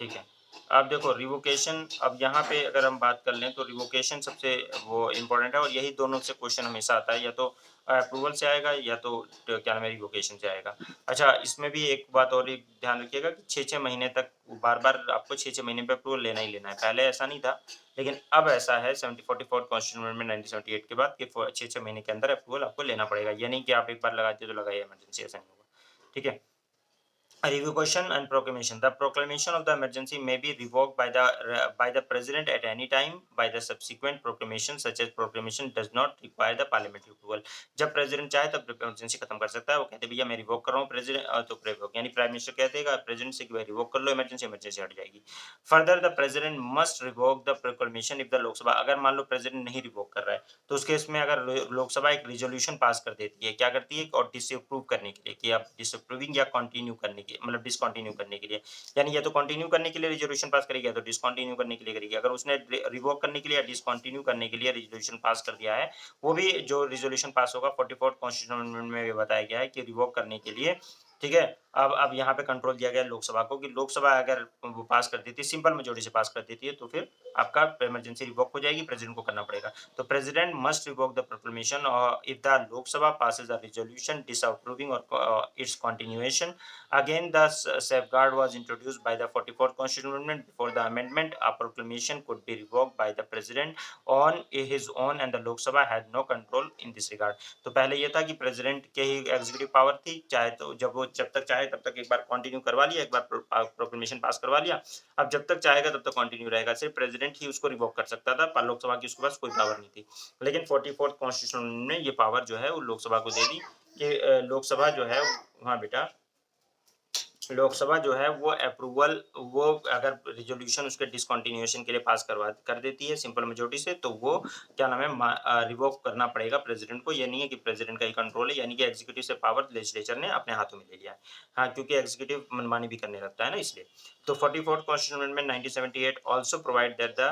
ठीक है। अब देखो रिवोकेशन, अब यहाँ पे अगर हम बात कर लें तो रिवोकेशन सबसे वो इम्पोर्टेंट है और यही दोनों से क्वेश्चन हमेशा आता है, या तो अप्रूवल से आएगा या तो क्या नाम है रिवोकेशन से आएगा। अच्छा, इसमें भी एक बात और एक ध्यान रखिएगा कि 6-6 महीने तक बार-बार आपको 6-6 महीने पे अप्रूवल लेना ही लेना है। पहले ऐसा नहीं था, लेकिन अब ऐसा है 44th कॉन्स्टिट्यूशन अमेंडमेंट 1978 के बाद कि 6-6 महीने के अंदर अप्रूवल आपको लेना पड़ेगा। ये नहीं कि आप एक बार लगा दिए तो लगाइए इमरजेंसी, ऐसा नहीं होगा। ठीक है? Revocation and proclamation. The proclamation of the emergency may be revoked by the president at any time by the subsequent proclamation, such as proclamation does not require the parliamentary approval. जब president चाहे तब emergency खत्म कर सकता है। वो कहते भैया मैं रिवोक कर रहा हूँ प्रेसिडेंट, तो रिवोक यानी प्राइम मिनिस्टर कह देगा प्रेसिडेंट से कि भाई रिवोक कर लो इमरजेंसी, इमरजेंसी हट जाएगी। Further the president must revoke the proclamation if the Lok Sabha, अगर मान लो प्रेसिडेंट नहीं रिवोक कर रहा है तो उस केस में अगर लोकसभा एक रिजोल्यूशन पास कर देती है, क्या करती है, और डिसअप्रूव करने के लिए कि आप डिसअप्रूविंग या कंटिन्यू करने के मतलब डिसकंटिन्यू करने के लिए, यानी या तो कंटिन्यू करने के लिए रिजोल्यूशन पास करेगी या तो डिसकंटिन्यू करने के लिए करेगी। अगर उसने रिवोक करने के लिए या डिसकंटिन्यू करने के लिए रिजोल्यूशन पास कर दिया है, वो भी जो रिजोल्यूशन पास होगा 44th कॉन्स्टिट्यूशनल अमेंडमेंट में भी बताया गया है कि रिवोक करने के लिए, ठीक है। अब यहाँ पे कंट्रोल दिया गया है लोकसभा को कि लोकसभा अगर वो पास कर देती है, सिंपल मेजोरिटी से पास कर देती है, तो फिर आपका इमरजेंसी रिवोक हो जाएगी, प्रेसिडेंट को करना पड़ेगा। तो president must revoke the proclamation if the Lok Sabha passes a resolution disapproving or its continuation. Again, the safeguard was introduced by the 44th Constitutional Amendment. Before the amendment, a proclamation could be revoked by the president on his own, and the Lok Sabha had no control in this regard. तो पहले ये था कि president के ही executive power थी, चाहे तो जब तक चाहे तब तक एक बार कंटिन्यू करवा लिया, एक बार प्रोक्लेमेशन पास करवा लिया। अब जब तक चाहेगा तब तक कंटिन्यू रहेगा, सिर्फ प्रेसिडेंट ही उसको रिवोक कर सकता था, पर लोकसभा की उसके पास कोई पावर नहीं थी। लेकिन 44th कॉन्स्टिट्यूशन ने ये पावर जो है वो लोकसभा को दे दी कि लोकसभा जो है, हाँ बेटा, लोकसभा जो है वो अप्रूवल, वो अगर रिज़ॉल्यूशन उसके डिसकंटिन्यूएशन के लिए पास करवा कर देती है सिंपल मेजॉरिटी से, तो वो क्या नाम है रिवोक करना पड़ेगा प्रेज़िडेंट को। ये नहीं है कि प्रेज़िडेंट का ही कंट्रोल है, यानी कि एग्ज़ीक्यूटिव से पावर लेजिस्लेचर ने अपने हाथों में ले लिया है। हाँ, क्योंकि एग्ज़ीक्यूटिव मनमानी भी करने लगता है ना इसलिए। तो 44th constitution amendment 1978 also provide that the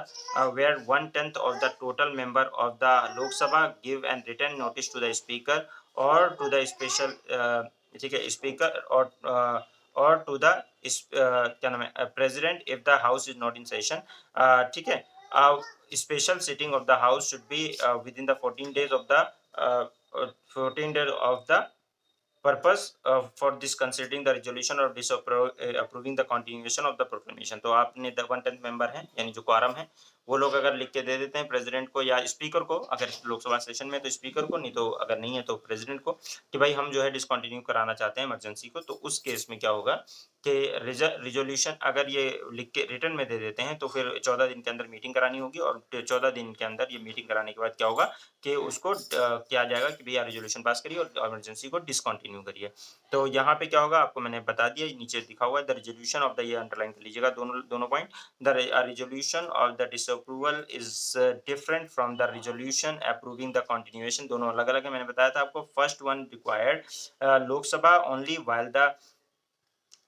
where 1/10 of the total member of the Lok Sabha give and written notice to the speaker or to the special ठीक है, स्पीकर और टू द क्या नाम है president if the house is not in session. ठीक है, special sitting of the house should be within the 14 days of the 14 days of the purpose for this considering the resolution और approving the continuation of the proclamation. तो आपने the 1/10 member हैं यानी जो quorum है वो लोग अगर लिख के दे देते हैं प्रेसिडेंट को या स्पीकर को, अगर लोकसभा सेशन में तो स्पीकर को, नहीं तो अगर नहीं है तो प्रेसिडेंट को, कि भाई हम जो है डिसकंटिन्यू कराना चाहते हैं इमरजेंसी को, तो उस केस में क्या होगा कि रिजोल्यूशन अगर ये लिख के रिटर्न में दे देते हैं तो फिर 14 दिन के अंदर मीटिंग करानी होगी, और 14 दिन के अंदर ये मीटिंग कराने के बाद क्या होगा कि उसको किया जाएगा कि भैया रिजोल्यूशन पास करिए और इमरजेंसी को डिसकंटिन्यू करिए। तो यहाँ पे क्या होगा आपको मैंने बता दिया, नीचे लिखा हुआ है द रिजोल्यूशन ऑफ द, ये अंडरलाइन कर लीजिएगा दोनों दोनों point. The resolution of the disapproval is different from the resolution approving the continuation. दोनों अलग अलग है, मैंने बताया था आपको। First one required Lok Sabha only while the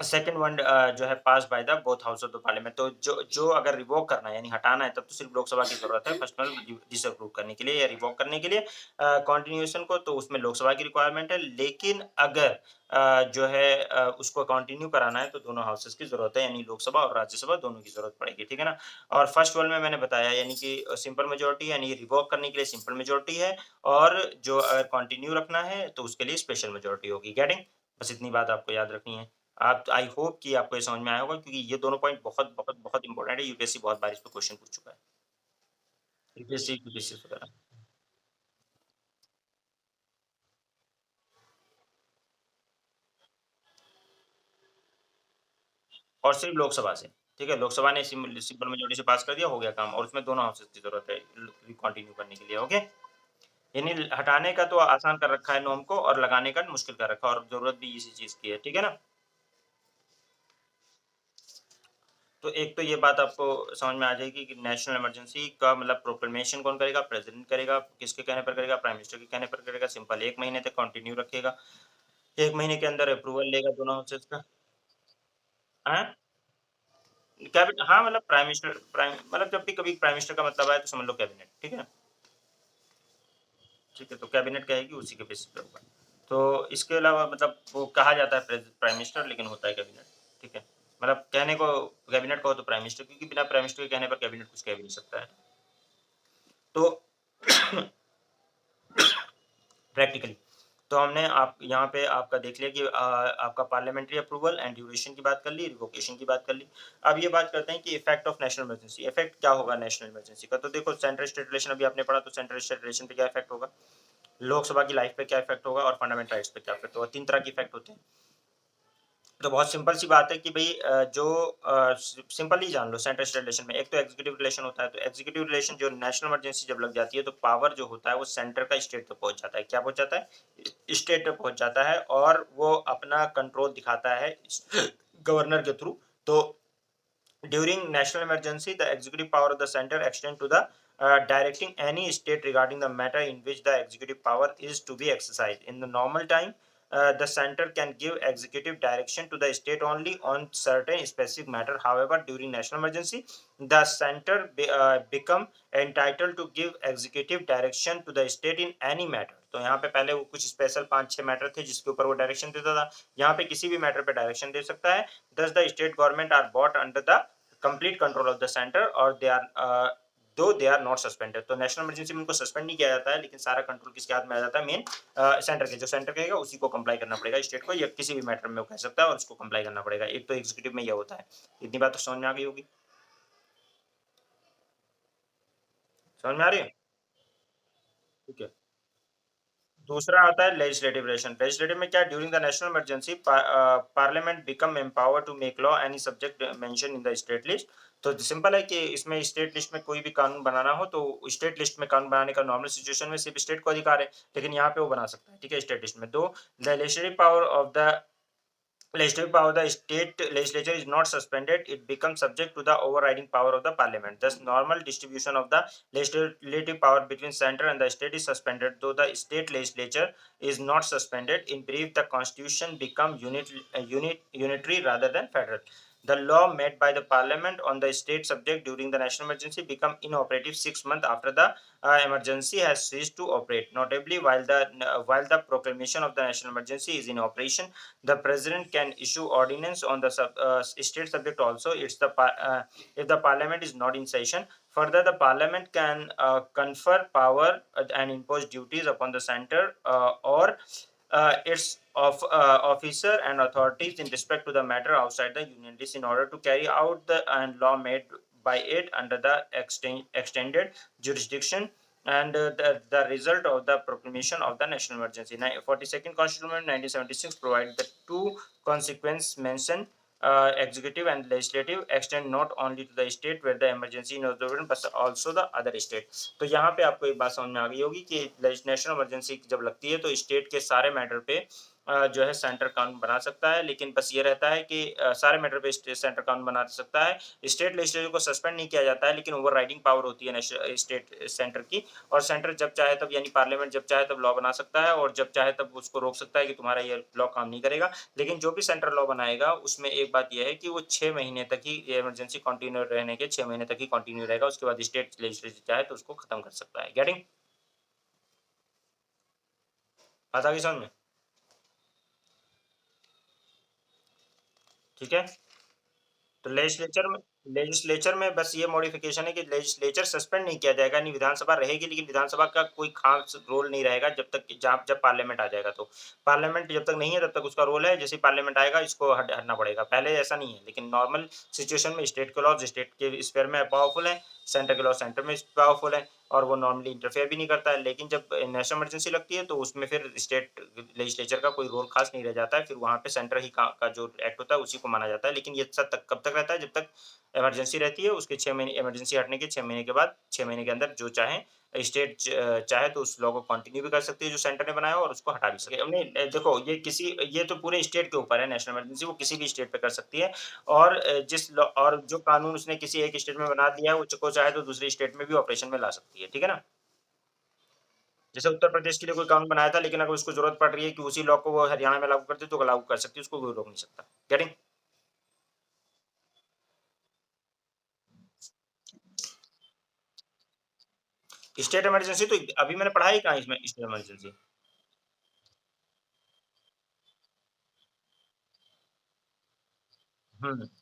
second one जो है pass by the both house of the parliament. तो जो अगर रिवोक करना है यानी हटाना है तब तो सिर्फ लोकसभा की जरूरत है पर्सनल डिसअप्रूव करने के लिए या रिवोक करने के लिए कंटिन्यूएशन को, तो उसमें लोकसभा की रिक्वायरमेंट है। लेकिन अगर जो है उसको कंटिन्यू कराना है तो दोनों हाउसेस की जरूरत है, यानी लोकसभा और राज्यसभा दोनों की जरूरत पड़ेगी, ठीक है ना। और फर्स्ट वन में मैंने बताया यानी कि सिंपल मेजोरिटी, यानी रिवोक करने के लिए सिंपल मेजोरिटी है, और जो अगर कंटिन्यू रखना है तो उसके लिए स्पेशल मेजोरिटी होगी। गेटिंग, बस इतनी बात आपको याद रखनी है। आप आई होप कि आपको ये समझ में आया होगा, क्योंकि ये दोनों पॉइंट बहुत बहुत बहुत इंपॉर्टेंट है। यूपीएससी बहुत बार इस पे क्वेश्चन पूछ चुका है। यूपीएससी यूपीएससी वगैरह, और सिर्फ लोकसभा से, ठीक है। लोकसभा ने सिंपल मेजोरिटी से पास कर दिया, हो गया काम, और उसमें दोनों हाउसेस की जरूरत है कंटिन्यू करने के लिए। ओके, यानी हटाने का तो आसान कर रखा है नॉर्म को, और लगाने का मुश्किल कर रखा है, और जरूरत भी इसी चीज की है, ठीक है ना। तो एक तो ये बात आपको समझ में आ जाएगी कि नेशनल इमरजेंसी का मतलब प्रोक्लेमेशन कौन करेगा, प्रेसिडेंट करेगा, किसके कहने पर करेगा, प्राइम मिनिस्टर के कहने पर करेगा, सिंपल 1 महीने तक कंटिन्यू रखेगा, 1 महीने के अंदर अप्रूवल लेगा दोनों हाउसेस का। हाँ? कैबिनेट, हाँ, मतलब प्राइम मतलब जब भी कभी प्राइम मिनिस्टर का मतलब आए तो समझ लो कैबिनेट, ठीक है? ठीक है, तो कैबिनेट कहेगी, उसी के बेसिस पे होगा। तो इसके अलावा मतलब वो कहा जाता है प्राइम मिनिस्टर, लेकिन होता है कैबिनेट, ठीक है? मतलब कहने को कैबिनेट कहो तो प्राइम मिनिस्टर, क्योंकि बिना प्राइम मिनिस्टर के कहने पर कैबिनेट कुछ कह भी नहीं सकता है। तो प्रैक्टिकली तो हमने आप यहाँ पे आपका देख लिया कि आपका पार्लियामेंट्री अप्रूवल एंड ड्यूरेशन की बात कर ली, रिवोकेशन की बात कर ली। अब ये बात करते हैं कि effect of national emergency, effect क्या होगा नेशनल इमरजेंसी का। तो देखो सेंट्रल स्टेट रिलेशन अभी आपने पढ़ा, तो सेंट्रल स्टेट रिलेशन पे क्या इफेक्ट होगा, लोकसभा की लाइफ पे क्या इफेक्ट होगा, और फंडामेंटल राइट्स पे क्या इफेक्ट होगा। 3 तरह के इफेक्ट होते हैं। तो बहुत सिंपल सी बात है कि भई जो सिंपल ही जान लो सेंट्रल स्टेट रिलेशन में, एक तो एग्जीक्यूटिव रिलेशन होता है। तो एग्जीक्यूटिव रिलेशन जो नेशनल इमरजेंसी जब लग जाती है तो पावर जो होता है वो सेंटर का स्टेट तक पहुँच जाता है। क्या पहुँच जाता है? स्टेट तक पहुँच जाता है, और वो अपना कंट्रोल दिखाता है गवर्नर के थ्रू। तो during national emergency, the executive power of the center extend to the directing any state regarding the matter in which the executive power is to be exercised. In the normal time, the center can give executive direction to the state only on certain specific matter. However, during national emergency, the center become entitled to give executive direction to the state in any matter. तो यहाँ पे पहले वो कुछ special 5-6 matter थे जिसके ऊपर वो डायरेक्शन देता था, यहाँ पे किसी भी मैटर पे डायरेक्शन दे सकता है। Thus, the state government are brought under the complete control of the center, और they are दो दे आर नॉट सस्पेंडेड। तो नेशनल इमरजेंसी में उनको सस्पेंड नहीं किया जाता है, लेकिन सारा कंट्रोल किसके हाथ में आ जाता है, मेन सेंटर के। जो सेंटर कहेगा उसी को कंप्लाई करना पड़ेगा स्टेट को, या किसी भी मैटर में वो कह सकता है और उसको कंप्लाई करना पड़ेगा। एक तो एग्जीक्यूटिव में यह होता है। इतनी बात तो समझ में आ गई होगी, समझ में आ रही है, ठीक है। दूसरा आता है लेजिस्लेटिव रिलेशन। लेजिस्लेटिव में क्या, during the national emergency parliament become empower to make law any subject mention in the state list. तो सिंपल है कि इसमें स्टेट लिस्ट में कोई भी कानून बनाना हो तो स्टेट लिस्ट में कानून बनाने का नॉर्मल सिचुएशन में सिर्फ स्टेट को अधिकार है, लेकिन यहाँ पे वो बना सकता है, ठीक है, स्टेट लिस्ट में। दो, the legislative power of the legislative power of the state legislature is not suspended, it becomes subject to the overriding power of the parliament. Thus, normal distribution of the legislative power between center and the state is suspended, though the state legislature is not suspended. In brief, the constitution becomes unitary rather than federal. The law made by the parliament on the state subject during the national emergency become inoperative 6 months after the emergency has ceased to operate. Notably, while the proclamation of the national emergency is in operation, the president can issue ordinance on the state subject also. If the parliament is not in session. Further, the parliament can confer power and impose duties upon the center or its officer and authorities in respect to the matter outside the union list in order to carry out the law made by it under the extended jurisdiction and the result of the proclamation of the national emergency. 42nd Constitutional Amendment 1976 provides the two consequences mentioned, executive and legislative, extend not only to the state where the emergency is observed but also the other state. तो यहाँ पे आपको एक बात समझ में आ गई होगी कि नेशनल इमरजेंसी जब लगती है तो स्टेट के सारे मैटर पे जो है सेंटर कानून बना सकता है, लेकिन बस ये रहता है कि सारे मैटर पे सेंटर कानून बना सकता है। स्टेट लेजिस्लेचर को सस्पेंड नहीं किया जाता है, लेकिन ओवर राइडिंग पावर होती है स्टेट सेंटर की, और सेंटर जब चाहे तब यानी पार्लियामेंट जब चाहे तब लॉ बना सकता है और जब चाहे तब उसको रोक सकता है कि तुम्हारा ये लॉ काम नहीं करेगा। लेकिन जो भी सेंट्रल लॉ बनाएगा उसमें एक बात यह है कि वो 6 महीने तक ही ये इमरजेंसी कंटिन्यू रहने के 6 महीने तक ही कंटिन्यू रहेगा, उसके बाद स्टेट लेजिस्लेचर चाहे तो उसको खत्म कर सकता है। गेटिंग बात आ गई समझ में? ठीक है, तो लेजिस्लेचर में बस ये मॉडिफिकेशन है कि लेजिस्लेचर सस्पेंड नहीं किया जाएगा, नहीं विधानसभा रहेगी, लेकिन विधानसभा का कोई खास रोल नहीं रहेगा जब तक जब पार्लियामेंट आ जाएगा। तो पार्लियामेंट जब तक नहीं है तब तक उसका रोल है, जैसे पार्लियामेंट आएगा इसको हटना पड़ेगा। पहले ऐसा नहीं है, लेकिन नॉर्मल सिचुएशन में स्टेट के लॉज स्टेट के स्पेयर में पावरफुल है, सेंटर के लॉ सेंटर में पावरफुल है और वो नॉर्मली इंटरफेयर भी नहीं करता है। लेकिन जब नेशनल इमरजेंसी लगती है तो उसमें फिर स्टेट लेजिस्लेचर का कोई रोल खास नहीं रह जाता है, फिर वहाँ पे सेंटर ही का जो एक्ट होता है उसी को माना जाता है। लेकिन ये सब तक कब तक रहता है? जब तक इमरजेंसी रहती है, उसके 6 महीने इमरजेंसी हटने के 6 महीने के बाद 6 महीने के अंदर जो चाहे स्टेट चाहे तो उस लॉ को कंटिन्यू भी कर सकती है जो सेंटर ने बनाया हो, और उसको हटा भी सकती है। नहीं देखो ये तो पूरे स्टेट के ऊपर है, नेशनल इमरजेंसी वो किसी भी स्टेट पे कर सकती है, और जिस लॉ और जो कानून उसने किसी एक स्टेट में बना दिया है वो चाहे तो दूसरी स्टेट में भी ऑपरेशन में ला सकती है। ठीक है ना? जैसे उत्तर प्रदेश के लिए कोई कानून बनाया था, लेकिन अगर उसको जरूरत पड़ रही है कि उसी लॉ को वो हरियाणा में लागू करते तो लागू कर सकती है, उसको कोई रोक नहीं सकता। गेटिंग? स्टेट इमरजेंसी तो अभी मैंने पढ़ा ही कहाँ इसमें स्टेट इमरजेंसी।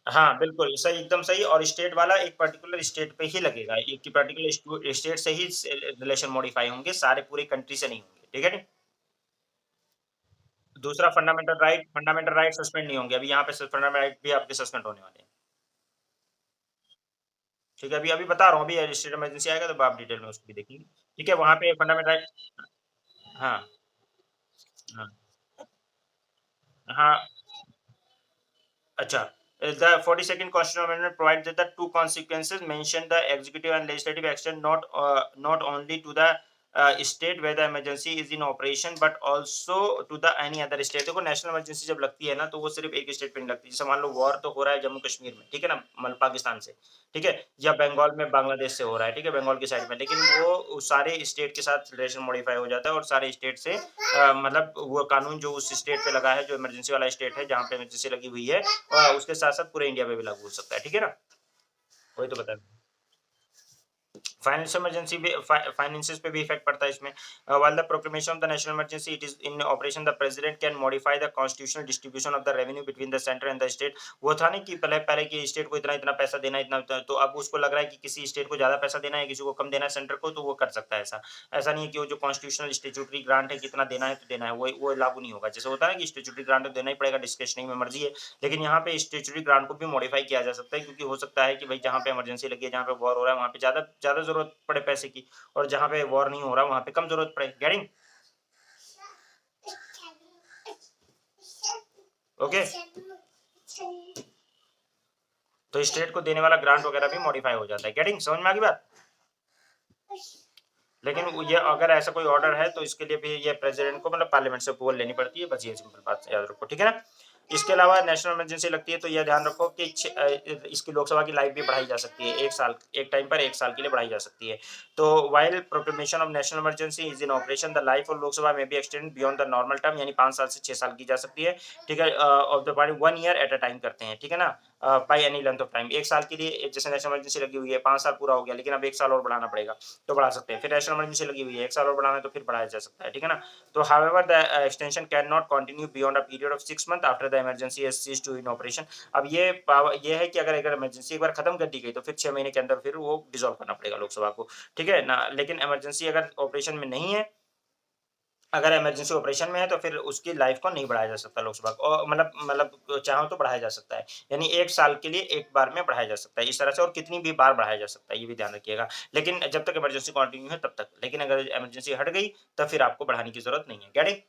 हाँ, बिल्कुल सही, एकदम सही, और स्टेट वाला एक पर्टिकुलर स्टेट पे ही लगेगा, एक की पर्टिकुलर स्टेट से ही रिलेशन मॉडिफाई होंगे, सारे पूरे कंट्री से नहीं होंगे। ठीक है नी? दूसरा फंडामेंटल राइट सस्पेंड नहीं होंगे। अभी यहाँ पे फंडामेंटल राइट भी आपके सस्पेंड होने वाले हैं। ठीक है, अभी बता रहा हूँ, अभी स्टेट इमरजेंसी आएगा तो आप डिटेल में उसको भी देखेंगे। ठीक है, वहाँ पे फंडामेंटल राइट। हाँ, हाँ, हाँ। अच्छा, the 42nd Constitutional Amendment provides that the two consequences mentioned, the executive and legislative extend not only to the state where the emergency is in operation but also to the any other state। देखो national emergency जब लगती है ना तो वो सिर्फ एक state पे नहीं लगती। जैसे मान लो वॉर तो हो रहा है जम्मू कश्मीर में, ठीक है ना, पाकिस्तान से, ठीक है, या बंगाल में बांग्लादेश से हो रहा है, ठीक है, बंगाल की साइड में, लेकिन वो उस सारे स्टेट के साथ रिलेशन मॉडिफाई हो जाता है और सारे स्टेट से मतलब वो कानून जो उस स्टेट पे लगा है, जो इमरजेंसी वाला स्टेट है जहाँ पे इमरजेंसी लगी हुई है, उसके साथ-साथ पूरे इंडिया में भी लागू हो सकता है। ठीक है ना? वही तो बताया। फाइनेंशियल इमरजेंसी भी फाइनेंसेस पे भी इफेक्ट पड़ता है इसमें। While the proclamation of the national emergency it is in operation, the president can modify the constitutional distribution of the revenue between the centre and the state. वो था नहीं कि पहले पहले कि स्टेट को इतना इतना पैसा देना, तो अब उसको लग रहा है कि किसी स्टेट को ज्यादा पैसा देना है, किसी को कम देना है सेंटर को, तो वो कर सकता है ऐसा। ऐसा नहीं है कि वो जो कॉन्स्टिट्यूशनल स्टेचुटरी ग्रांट है कितना देना है तो देना है, वो लागू नहीं होगा। जैसे होता है ना कि स्टेचुटरी ग्रांट तो देना ही पड़ेगा, डिस्क्रिशनरी में मर्जी है, लेकिन यहाँ पे स्टेचुटरी ग्रांट को भी मॉडिफाई किया जा सकता है, क्योंकि हो सकता है कि भाई जहाँ पे इमरजेंसी लगी है, जहाँ पे वॉर हो रहा है, वहाँ पे ज्यादा ज्यादा जरूरत पड़े पैसे की, और जहाँ पे वॉर नहीं हो रहा वहाँ पे कम जरूरत पड़े। गेटिंग? ओके, तो स्टेट को देने वाला ग्रांट वगैरह भी मॉडिफाई हो जाता है। गेटिंग? समझ में आ गई बात? लेकिन ये अगर ऐसा कोई ऑर्डर है तो इसके लिए भी ये प्रेसिडेंट को मतलब पार्लियामेंट से अप्रूवल लेनी पड़ती है, बस ये सिंपल बात याद रखो। ठीक है ना? इसके अलावा नेशनल इमरजेंसी लगती है तो यह ध्यान रखो कि इसकी लोकसभा की लाइफ भी बढ़ाई जा सकती है, 1 साल, एक टाइम पर 1 साल के लिए बढ़ाई जा सकती है। तो while proclamation of national emergency is in operation, the life of Lok Sabha may be extended beyond the normal term, यानी 5 साल से 6 साल की जा सकती है, ठीक है? Of the party 1 year eight a time करते हैं, ठीक है ना? By any length of time, 1 साल के लिए जैसे नेशनल इमरजेंसी लगी हुई है, 5 साल पूरा हो गया, लेकिन अब 1 साल और बढ़ाना पड़ेगा, तो बढ़ा सकते हैं। फिर नेशनल इमरजेंसी लगी हुई है, 1 साल और बढ़ाना है तो फिर बढ़ाया जा सकता है, ठीक है ना? तो however the extension can not continue beyond a period of 6 month after the emergency has ceased to in operation. अब ये है कि अगर इमरजेंसी एक बार खत्म कर दी गई तो फिर 6 महीने के अंदर फिर वो डिसॉल्व करना पड़ेगा लोकसभा को, ठीक है ना? लेकिन इमरजेंसी अगर ऑपरेशन में नहीं है, अगर इमरजेंसी ऑपरेशन में है तो फिर उसकी लाइफ को नहीं बढ़ाया जा सकता लोकसभा को, मतलब चाहो तो बढ़ाया जा सकता है। यानी 1 साल के लिए एक बार में बढ़ाया जा सकता है इस तरह से, और कितनी भी बार बढ़ाया जा सकता है, ये भी ध्यान रखिएगा। लेकिन जब तक इमरजेंसी कंटिन्यू है तब तक, लेकिन अगर इमरजेंसी हट गई तब फिर आपको बढ़ाने की ज़रूरत नहीं है। Get it?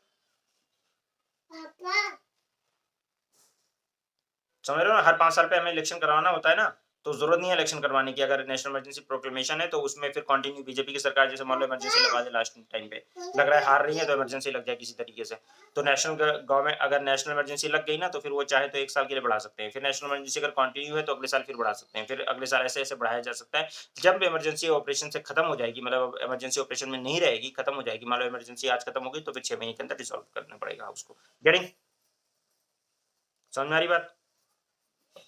समझ रहे हो ना? हर 5 साल पे हमें इलेक्शन करवाना होता है ना, तो ज़रूरत नहीं है इलेक्शन करवाने की। अगर नेशनल इमरजेंसी प्रोक्लेमेशन है तो उसमें फिर कंटिन्यू बीजेपी की सरकार जैसे मान लो इमरजेंसी लगा दे लास्ट टाइम पे, लग रहा है हार रही है तो इमरजेंसी लग जाए किसी तरीके से। तो नेशनल गवर्नमेंट अगर नेशनल इमरजेंसी लग गई ना तो फिर वो चाहे तो 1 साल के लिए बढ़ा सकते हैं। फिर नेशनल इमरजेंसी अगर कंटिन्यू है तो अगले साल फिर बढ़ा सकते हैं। फिर अगले साल ऐसे-ऐसे बढ़ाया जा सकता है। जब इमरजेंसी ऑपरेशन से खत्म हो जाएगी, मतलब इमरजेंसी ऑपरेशन में नहीं रहेगी, खत्म हो जाएगी, मान लो इमरजेंसी आज खत्म हो गई तो फिर 6 महीने के अंदर डिसॉल्व करना पड़ेगा उसको। गेटिंग? समझ में आ रही बात?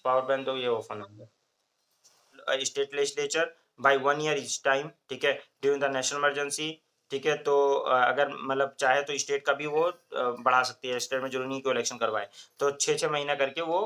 पावर बैंक तो ये ओपन हो गया। State legislature by 1 year each time, ठीक है? ड्यूरिंग द नेशनल इमरजेंसी, ठीक है? तो अगर मतलब चाहे तो स्टेट का भी वो बढ़ा सकती है, स्टेट में ज़रूरी नहीं कि वो इलेक्शन करवाए। तो 6-6 महीना करके वो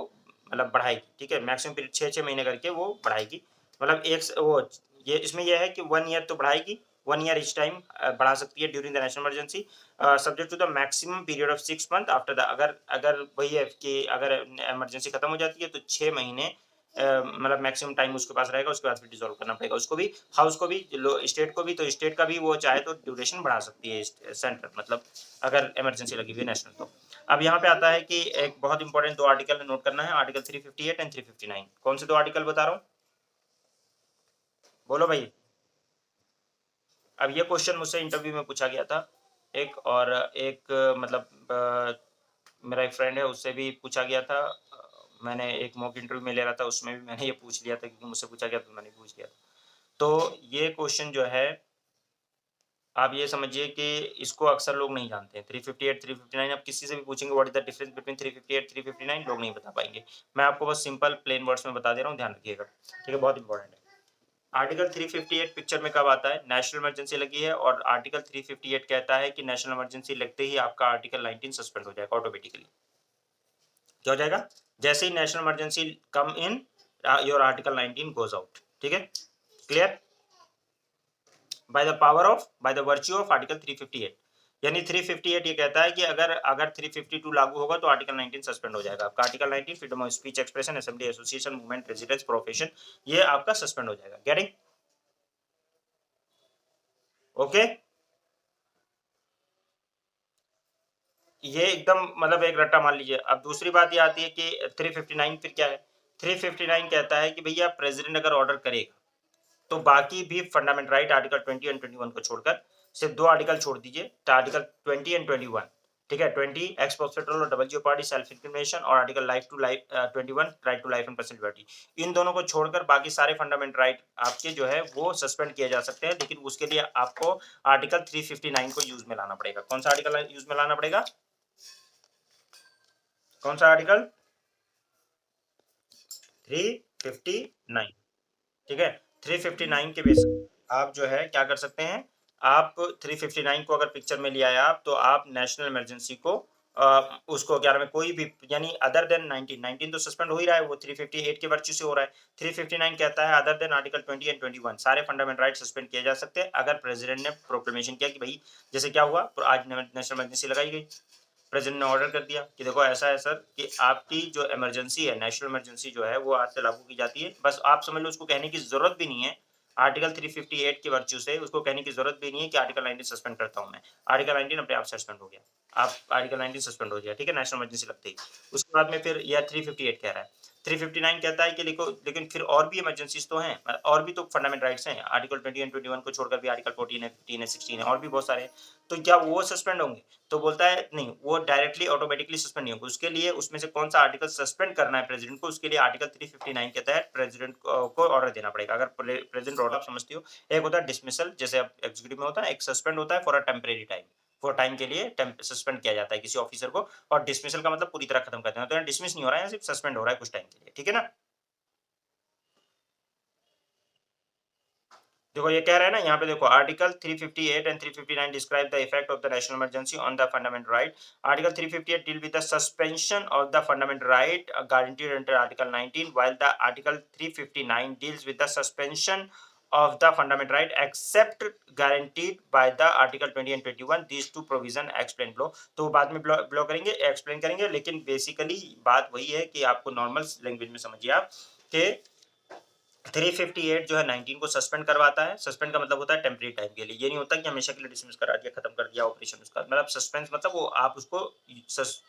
मतलब बढ़ाएगी, ठीक है? मैक्सिमम पीरियड 6-6 महीने करके वो बढ़ाएगी। मतलब एक स वो ये इसमें ये है कि 1 ईयर तो बढ़ाएगी, 1 ईयर ईच टाइम बढ़ा सकती है during the national emergency, subject to the maximum period of 6 month after the, अगर अगर वही है कि अगर इमरजेंसी खत्म हो जाती है तो 6 महीने मतलब मैक्सिमम टाइम उसके पास रहेगा, उसके बाद फिर डिसॉल्व करना पड़ेगा उसको भी, हाउस को भी, स्टेट को भी। तो स्टेट का भी वो चाहे तो ड्यूरेशन बढ़ा सकती है सेंटर, मतलब अगर इमरजेंसी लगी हुई है नेशनल तो। अब यहाँ पे आता है कि एक बहुत इंपॉर्टेंट 2 आर्टिकल नोट करना है, आर्टिकल 358 एंड 359। कौन से 2 आर्टिकल बता रहा हूँ? बोलो भाई। अब ये क्वेश्चन मुझसे इंटरव्यू में पूछा गया था एक, और एक मतलब मेरा एक फ्रेंड है उससे भी पूछा गया था। मैंने एक मॉक इंटरव्यू में ले रहा था उसमें भी मैंने ये पूछ लिया था, क्योंकि मुझसे पूछा गया तो मैंने पूछ लिया था। तो ये क्वेश्चन जो है, आप ये समझिए कि इसको अक्सर लोग नहीं जानते हैं। 358, 359 आप किसी से भी पूछेंगे what is the difference between 358, 359, लोग नहीं बता पाएँगे। मैं आपको बस सिंपल प्लेन वर्ड्स में बता दे रहा हूँ, ध्यान रखिएगा। ठीक है, बहुत इंपॉर्टेंट है। आर्टिकल 358 पिक्चर में कब आता है? नेशनल इमरजेंसी लगी है और आर्टिकल 358 कहता है कि नेशनल इमरजेंसी लगते ही आपका आर्टिकल 19 सस्पेंड हो जाएगा ऑटोमेटिकली। क्या हो जाएगा? जैसे ही national emergency come in, your article 19 goes out. ठीक है? Clear? By the virtue of article 358, यानी 358 ये कहता है कि अगर 352 लागू होगा तो आर्टिकल 19 सस्पेंड हो जाएगा आपका। Article 19 freedom of speech, expression, assembly, association, movement, residence, profession, ये आपका सस्पेंड हो जाएगा। गेटिंग? ओके? ये एकदम मतलब एक रट्टा मान लीजिए। अब दूसरी बात ये आती है कि 359 फिर क्या है? 359 कहता है कि भैया प्रेसिडेंट अगर ऑर्डर करेगा तो बाकी भी फंडामेंटल राइट आर्टिकल 20 एंड 21 को छोड़कर सिर्फ 2 आर्टिकल छोड़ दीजिए, तो आर्टिकल 20 एंड 21, ठीक है? 20 एक्स पोस्ट फेडरल और डबल जेओपार्डी, सेल्फ इंक्रिमिनेशन, और article life to life 21 right to life and personal liberty. इन दोनों को छोड़कर बाकी सारे फंडामेंटल राइट आपके जो है वो सस्पेंड किए जा सकते हैं, लेकिन उसके लिए आपको आर्टिकल 359 को यूज में लाना पड़ेगा। कौन सा आर्टिकल यूज में लाना पड़ेगा? कौन सा आर्टिकल? 359, ठीक है? 359 के बेस आप जो है क्या कर सकते हैं, आप 359 को अगर पिक्चर में ले आए आप, तो आप नेशनल इमरजेंसी को उसको 11 में कोई भी, यानी अदर देन 19 तो सस्पेंड हो ही रहा है, वो 358 के वर्च्यू से हो रहा है। 359 कहता है अदर देन आर्टिकल 20 एंड 21 सारे फंडामेंटल राइट सस्पेंड किए जा सकते हैं अगर प्रेसिडेंट ने प्रोक्लेमेशन किया कि भाई, जैसे क्या हुआ, तो आज नेशनल इमरजेंसी लगाई गई, प्रेसिडेंट ने ऑर्डर कर दिया कि देखो ऐसा है सर कि आपकी जो इमरजेंसी है, नेशनल इमरजेंसी जो है वो आज से लागू की जाती है। बस आप समझ लो, उसको कहने की जरूरत भी नहीं है, आर्टिकल 358 के वर्च्यू से उसको कहने की जरूरत भी नहीं है कि आर्टिकल 19 सस्पेंड करता हूं मैं। आर्टिकल 19 अपने आप सस्पेंड हो गया, आप आर्टिकल 19 सस्पेंड हो गया, ठीक है? नेशनल इमरजेंसी लगते ही। उसके बाद में फिर यह 358 कह रहा है 359 कहता है कि लिखो, लेकिन फिर और भी इमरजेंसीज तो हैं, और भी तो फंडामेंटल राइट्स हैं, आर्टिकल 20 एंड 21 को छोड़कर भी आर्टिकल 14 है, 15 है, 16 है, और भी बहुत सारे हैं। तो क्या वो सस्पेंड होंगे? तो बोलता है नहीं, वो डायरेक्टली ऑटोमेटिकली सस्पेंड नहीं होंगे। उसके लिए उसमें से कौन सा आर्टिकल सस्पेंड करना है प्रेसिडेंट को, उसके लिए आर्टिकल 359 के तहत प्रेसिडेंट को ऑर्डर देना पड़ेगा। अगर प्रेसिडेंट ऑर्डर समझती हो, एक होता है डिसमिसल, जैसे अब एग्जीक्यूटिव में होता है, एक सस्पेंड होता है for a temporary time, for time के लिए सस्पेंड किया जाता है किसी ऑफिसर को, और डिसमिसल का मतलब पूरी तरह खत्म कर देना। तो डिसमिस नहीं हो रहा है, सिर्फ सस्पेंड हो रहा है कुछ टाइम के लिए, ठीक है ना। देखो ये कह रहा है ना, यहाँ पे देखो article 358 and 359 describe the effect of the national emergency on the fundamental right. Article 358 deal with the suspension of the fundamental right guaranteed under article 19, while the article 359 deals with the suspension of the fundamental right except guaranteed by the article 20 and 21, these two provision explain below। तो बाद में blow करेंगे, explain करेंगे, लेकिन basically बात वही है कि आपको नॉर्मल लैंग्वेज में समझिए आप कि 358 जो है 19 को सस्पेंड करवाता है। सस्पेंड का मतलब होता है टेम्परेरी टाइम के लिए, ये नहीं होता कि हमेशा के लिए डिसमिस करा दिया, खत्म कर दिया ऑपरेशन उसका। मतलब सस्पेंस मतलब वो आप उसको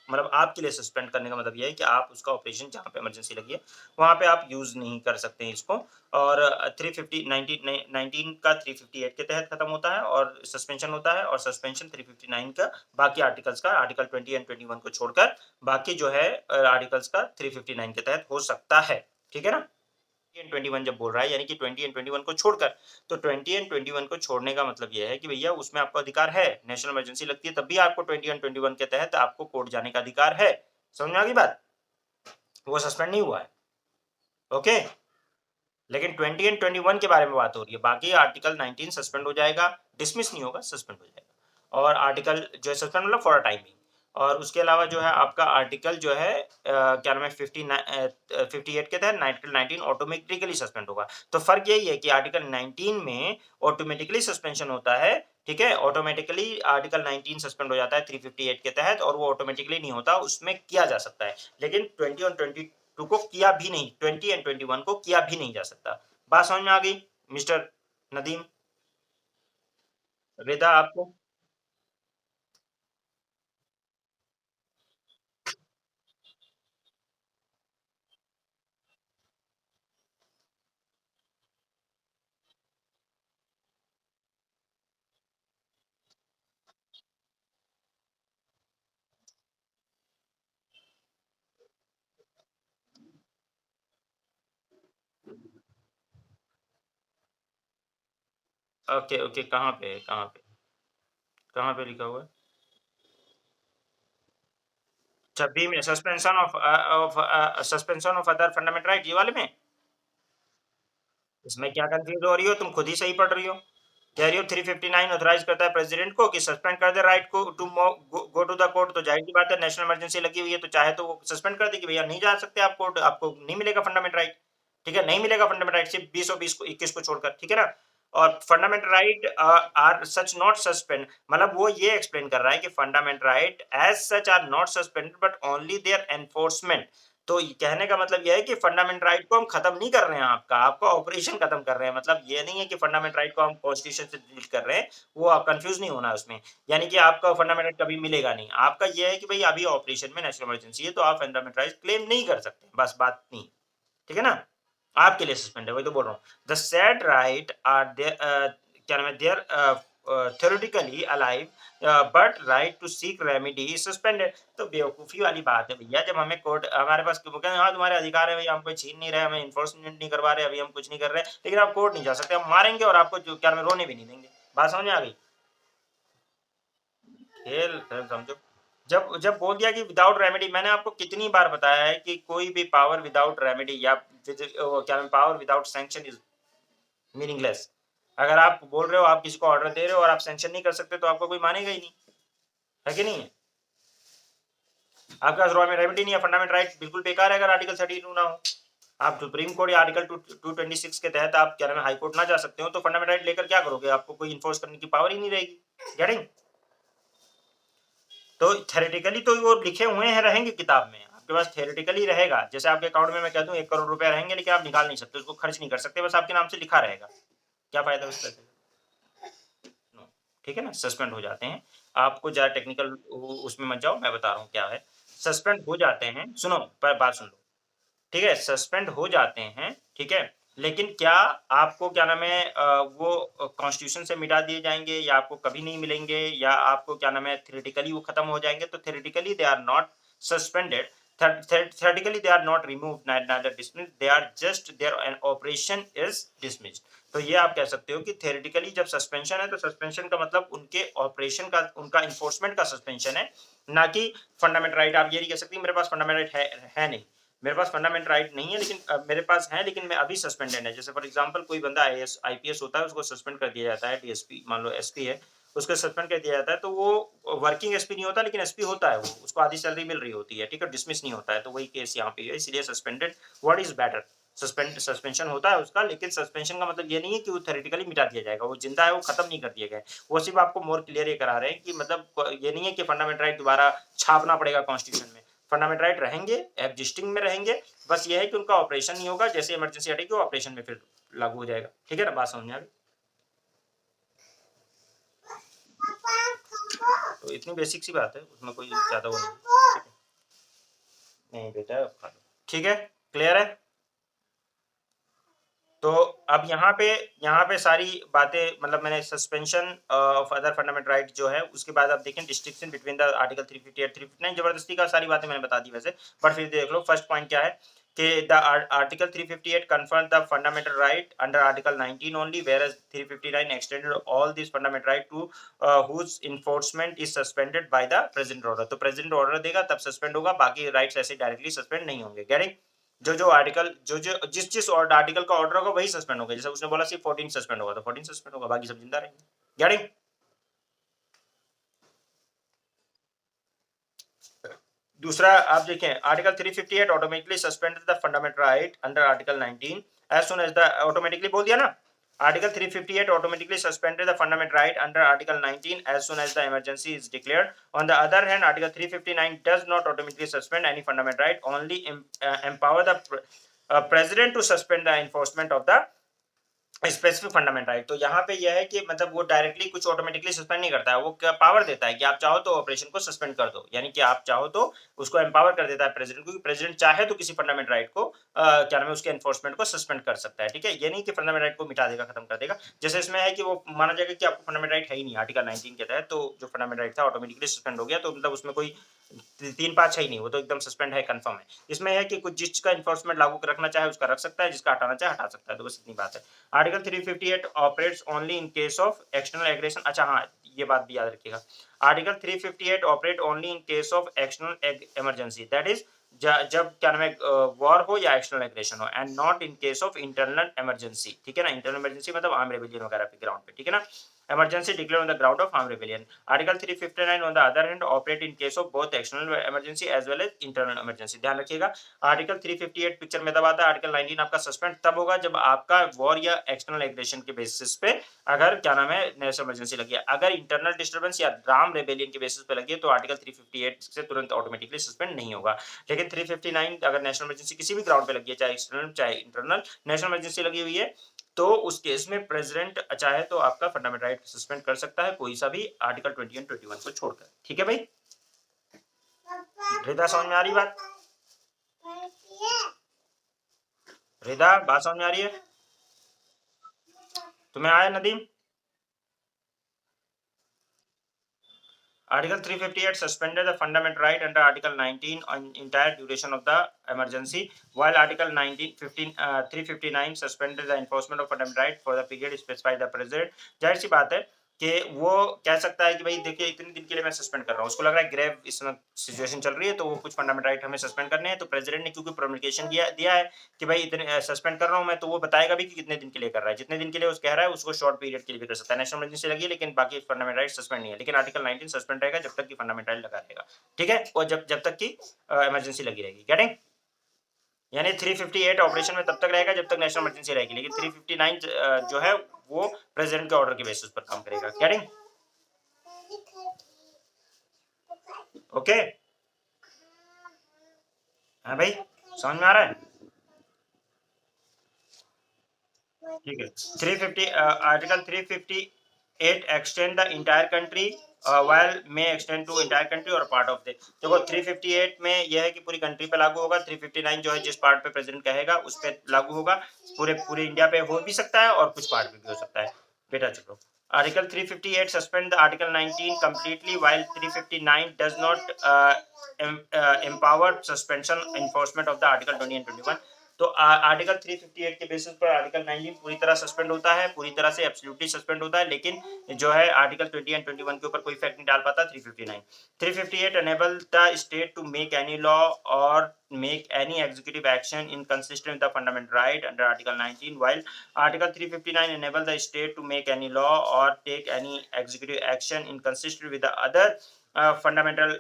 मतलब आपके लिए सस्पेंड करने का मतलब ये है कि आप उसका ऑपरेशन जहाँ पे इमरजेंसी लगी है वहाँ पे आप यूज नहीं कर सकते हैं इसको। और 350 19 का 358 के तहत खत्म होता है और सस्पेंशन होता है, और सस्पेंशन 359 का बाकी आर्टिकल्स का, आर्टिकल 20 एंड 21 को छोड़कर बाकी जो है आर्टिकल्स का 359 के तहत हो सकता है, ठीक है ना। एंड 21 जब बोल रहा है, यानी कि 20 एंड 21 को छोड़कर, तो 20 एंड 21 को छोड़ने का मतलब ये है कि भैया उसमें आपको अधिकार है, नेशनल इमरजेंसी लगती है तब भी आपको 20 एंड 21 के तहत आपको कोर्ट जाने का अधिकार है। समझ में आ गई बात, वो सस्पेंड नहीं हुआ है, ओके। लेकिन 20 एंड 21 के बारे में बात हो रही है, बाकी आर्टिकल 19 सस्पेंड हो जाएगा, डिसमिस नहीं होगा, सस्पेंड हो जाएगा। और आर्टिकल जो है सस्पेंड मतलब फॉर अ टाइमिंग। और उसके अलावा जो है आपका आर्टिकल जो है क्या नाम है 58 के तहत आर्टिकल 19 ऑटोमेटिकली सस्पेंड होगा। तो फर्क यही है कि आर्टिकल 19 में ऑटोमेटिकली सस्पेंशन होता है, ठीक है, ऑटोमेटिकली आर्टिकल 19 सस्पेंड हो जाता है 358 के तहत, और वो ऑटोमेटिकली नहीं होता, उसमें किया जा सकता है। लेकिन 20 और 22 को किया भी नहीं, 20 एंड 21 को किया भी नहीं जा सकता। बात समझ में आ गई मिस्टर नदीम, रिदा आपको? ओके ओके, कहाँ पे है, कहाँ पे, कहाँ पे लिखा हुआ है? 26 में suspension of other fundamental right, ये वाले में? इसमें क्या कंफ्यूज हो रही हो, तुम खुद ही सही पढ़ रही हो। कह रही हो 359 ऑथराइज करता है प्रेसिडेंट को कि सस्पेंड कर दे राइट को to go to the court. तो जाहिर सी बात है, नेशनल इमरजेंसी लगी हुई है, तो चाहे तो वो सस्पेंड कर दे कि भैया नहीं जा सकते आप कोर्ट, आपको नहीं मिलेगा फंडामेंटल राइट, ठीक है, नहीं मिलेगा फंडामेंटल राइट, सिर्फ 20 और 20 को 21 को छोड़कर, ठीक है ना। और fundamental right are such not suspend, मतलब वो ये एक्सप्लेन कर रहा है कि fundamental right as such are not suspended but only their enforcement. तो कहने का मतलब ये है कि फंडामेंटल राइट को हम खत्म नहीं कर रहे हैं, आपका ऑपरेशन खत्म कर रहे हैं। मतलब ये नहीं है कि फंडामेंटल राइट को हम कॉन्स्टिट्यूशन से डिलीट कर रहे हैं, वो आप कंफ्यूज नहीं होना है उसमें। यानी कि आपका फंडामेंटल राइट कभी मिलेगा नहीं, आपका ये है कि भाई अभी ऑपरेशन में नेशनल इमरजेंसी है, तो आप फंडामेंटल राइट क्लेम नहीं कर सकते, बस बात नहीं, ठीक है ना। आपके लिए सस्पेंड है, वही तो बोल रहा हूँ। The said right are there, क्या नाम है, they're theoretically alive, but right to seek remedy is suspended. तो बेवकूफी वाली बात है भैया, जब हमें कोर्ट हमारे पास क्यों कहते हैं, हाँ तुम्हारे अधिकार है भैया, हम कोई छीन नहीं रहे, हमें इन्फोर्समेंट नहीं करवा रहे, अभी हम कुछ नहीं कर रहे, लेकिन आप कोर्ट नहीं जा सकते, हम मारेंगे और आपको जो क्या नाम है, रोने भी नहीं देंगे। बात समझ में आ गई? खेल खेल समझो। जब जब बोल दिया कि विदाउट रेमेडी, मैंने आपको कितनी बार बताया है कि कोई भी पावर विदाउट रेमेडी या क्या नाम, power without sanction is meaningless. अगर आप बोल रहे हो, आप किसी को ऑर्डर दे रहे हो और आप सैंक्शन नहीं कर सकते, तो आपको कोई मानेगा ही नहीं, है कि नहीं है? आपके पास रॉ में रेमेडी नहीं है, फंडामेंटल राइट बिल्कुल बेकार है अगर आर्टिकल 32 ना हो। आप सुप्रीम कोर्ट या आर्टिकल 226 के तहत आप क्या नाम है हाई कोर्ट ना जा सकते हो, तो फंडामेंटल राइट लेकर क्या करोगे, आपको कोई इन्फोर्स करने की पावर ही नहीं रहेगी। गेटिंग? तो थेरेटिकली तो वो लिखे हुए हैं, रहेंगे किताब में, आपके पास थेरेटिकली रहेगा। जैसे आपके अकाउंट में मैं कह दूं 1 करोड़ रुपया रहेंगे, लेकिन आप निकाल नहीं सकते, उसको खर्च नहीं कर सकते, बस आपके नाम से लिखा रहेगा। क्या फायदा उस पैसे का? नो, ठीक है ना, सस्पेंड हो जाते हैं। आपको ज्यादा टेक्निकल उसमें मत जाओ, मैं बता रहा हूँ क्या है। सस्पेंड हो जाते हैं, सुनो पर बात सुन लो। ठीक है, सस्पेंड हो जाते हैं, ठीक है? लेकिन क्या आपको क्या नाम है वो कॉन्स्टिट्यूशन से मिटा दिए जाएँगे या आपको कभी नहीं मिलेंगे या आपको क्या नाम है थ्योरेटिकली वो खत्म हो जाएँगे, तो theoretically they are not suspended, theoretically they are not removed, neither dismissed, they are just their an operation is dismissed। तो ये आप कह सकते हो कि theoretically जब सस्पेंशन है तो सस्पेंशन का मतलब उनके ऑपरेशन का, उनका इन्फोर्समेंट का सस्पेंशन है, ना कि फंडामेंटल राइट। आप ये नहीं कह सकते मेरे पास फंडामेंटल राइट है नहीं, मेरे पास फंडामेंटल राइट नहीं है, लेकिन मेरे पास है, लेकिन मैं अभी सस्पेंडेड है। जैसे फॉर एग्जांपल कोई बंदा आईएएस आईपीएस होता है, उसको सस्पेंड कर दिया जाता है, डीएसपी मान लो एसपी है, उसको सस्पेंड कर दिया जाता है, तो वो वर्किंग एसपी नहीं होता, लेकिन एसपी होता है, वो उसको आधी सैलरी मिल रही होती है, ठीक है, डिसमिस नहीं होता है। तो वही केस यहाँ पे है, इसलिए suspended word is better. Suspension होता है उसका, लेकिन सस्पेंशन का मतलब ये नहीं है कि वो थ्योरेटिकली मिटा दिया जाएगा, वो जिंदा है, वो खत्म नहीं कर दिया गया। वो सिर्फ आपको मोर क्लियर ये करा रहे हैं कि मतलब ये नहीं है कि फंडामेंटल राइट दोबारा छापना पड़ेगा कॉन्स्टिट्यूशन में। फंडामेंटल राइट रहेंगे, एग्जिस्टिंग में रहेंगे, बस ये है कि उनका ऑपरेशन नहीं होगा, जैसे इमरजेंसी हटेगी वो ऑपरेशन में फिर लागू हो जाएगा। ठीक है ना, बात समझ में आ गई? तो इतनी बेसिक सी बात है, उसमें कोई ज्यादा वो नहीं है। नहीं बेटा अब खा लो, ठीक है, क्लियर है? तो अब यहाँ पे सारी बातें, मतलब मैंने suspension of other fundamental right जो है, उसके बाद आप देखें डिस्टिंक्शन बिटवीन द आर्टिकल 358 359, जबरदस्ती का सारी बातें मैंने बता दी वैसे, बट फिर देख लो फर्स्ट पॉइंट क्या है कि the article 358 confirm the fundamental right under article 19 only, whereas 359 extended all these fundamental right to whose enforcement is suspended by the president order। तो president order देगा तब सस्पेंड होगा, बाकी राइट्स ऐसे डायरेक्टली सस्पेंड नहीं होंगे। गेटिंग? जो article जो जिस जिस और आर्टिकल का ऑर्डर होगा वही सस्पेंड होगा। जैसे उसने बोला सिर्फ 14 सस्पेंड होगा तो 14 सस्पेंड होगा, बाकी सब जिंदा रहेंगे। गेटिंग? दूसरा आप देखें, article 358 automatically suspended the fundamental right under article 19 as soon as the, automatically बोल दिया ना, article 358 automatically suspended the fundamental right under article 19 as soon as the emergency is declared। On the other hand, article 359 does not automatically suspend any fundamental right, only empower the president to suspend the enforcement of the specific fundamental right. तो यहाँ पे यह है कि मतलब वो directly कुछ automatically suspend नहीं करता है, वो पावर देता है कि आप चाहो तो ऑपरेशन को सस्पेंड कर दो, यानी कि आप चाहो तो उसको एम्पावर कर देता है प्रेसिडेंट को, कि प्रेसिडेंट चाहे तो किसी फंडामेंटल राइट को क्या नाम है उसके एनफोर्समेंट को सस्पेंड कर सकता है। ठीक है, ये नहीं कि फंडामेंटल राइट को मिटा देगा, खत्म कर देगा। जैसे इसमें है कि वो माना जाएगा कि आपको फंडामेंटल राइट है ही नहीं आर्टिकल 19 के तहत, तो जो फंडामेंटल राइट था ऑटोमेटिकली सस्पेंड हो गया, तो मतलब उसमें कोई 3-5 है ही नहीं, वो तो एकदम सस्पेंड है, कंफर्म है। इसमें है कि कुछ जिसका इन्फोर्समेंट लागू रखना चाहे उसका रख सकता है, जिसका हटाना चाहे हटा सकता है, तो बस इतनी बात है। Article 358 operates only in case of external aggression. अच्छा हाँ, ये बात भी याद रखिएगा, article 358 operate only in case of external emergency, that is जब क्या नाम है वॉर हो या एक्सटर्नल एग्रेशन हो, and not in case of internal emergency. ठीक है ना, इंटरनल इमरजेंसी मतलब आर्म रेबेलियन वगैरह पे ग्राउंड पे, ठीक है ना, emergency declared on the ground of armed rebellion। Article 359 on the other hand operate in case of both external emergency as well as internal emergency। ध्यान रखिएगा, आर्टिकल 358 पिक्चर में तब आता है, आर्टिकल 19 आपका सस्पेंड तब होगा जब आपका वॉर या एक्सटर्नल एग्रेशन के बेसिस पे अगर क्या नाम है नेशनल इमरजेंसी लगी है। अगर इंटरनल डिस्टर्बेंस या आर्म रेबेलियन के बेसिस पे लगी है तो आर्टिकल 358 से तुरंत ऑटोमेटिकली सस्पेंड नहीं होगा। लेकिन 359 अगर नेशनल इमरजेंसी किसी भी ग्राउंड पे लगी है, चाहे एक्सटर्नल चाहे इंटरनल, नेशनल इमरजेंसी लगी हुई है, तो उस केस में प्रेसिडेंट चाहे तो आपका फंडामेंटल राइट सस्पेंड कर सकता है, कोई सा भी आर्टिकल 20 एंड 21 को छोड़कर। ठीक है भाई, रिदा समझ में आ रही बात? रिदा बात समझ में आ रही है? तुम्हें आया Nadeem? Article 358 suspended the fundamental right under Article 19 on entire duration of the emergency, while Article 359 suspended the enforcement of fundamental right for the period specified the President। जाहिर सी बात है कि वो कह सकता है कि भाई देखिए इतने दिन के लिए मैं सस्पेंड कर रहा हूँ, उसको लग रहा है ग्रेव इस समय सिचुएशन चल रही है तो वो कुछ फंडामेंटल राइट हमें सस्पेंड करने हैं, तो प्रेसिडेंट ने क्योंकि प्रोमिकेशन दिया है कि भाई इतने सस्पेंड कर रहा हूँ मैं, तो वो बताएगा भी कि कितने दिन के लिए कर रहा है, जितने दिन के लिए उसको कह रहा है उसको शॉर्ट पीरियड के लिए भी कर सकता है, नेशनल इमरजेंसी लगी है लेकिन बाकी फंडामेंटल राइट सस्पेंड नहीं है। लेकिन आर्टिकल 19 सस्पेंड रहेगा जब तक कि फंडामेंटल राइट लगा रहेगा, ठीक है, और जब तक की इमरजेंसी लगी रहेगी। गेटिंग? यानी 358 ऑपरेशन में तब तक रहेगा जब तक नेशनल इमरजेंसी रहेगी, लेकिन 359 जो है वो प्रेसिडेंट के ऑर्डर के बेसिस पर काम करेगा। गेटिंग? ओके, हाँ भाई समझ में आ रहा है? ठीक है, 350 article 350 358 extend the entire country while may extend to entire country or part of the। देखो 358 में यह है कि पूरी कंट्री पे लागू होगा, 359 जो है जिस पार्ट पे प्रेसिडेंट कहेगा उस पे लागू होगा, पूरे इंडिया पे हो भी सकता है और कुछ पार्ट पे भी हो सकता है। बेटा चलो, Article 358 suspend the Article 19 completely, while 359 does not empower suspension enforcement of the Article 20 and 21। तो आर्टिकल 358 के बेसिस पर आर्टिकल 19 पूरी तरह सस्पेंड होता है, पूरी तरह से एब्सोल्युटली सस्पेंड होता है, लेकिन जो है आर्टिकल 20 एंड 21 के ऊपर कोई इफेक्ट नहीं डाल पाता 359। 358 enable the state to make any law or make any executive action inconsistent with the fundamental right under Article 19, while Article 359 enable the state to make any law or take any executive action inconsistent with the other fundamental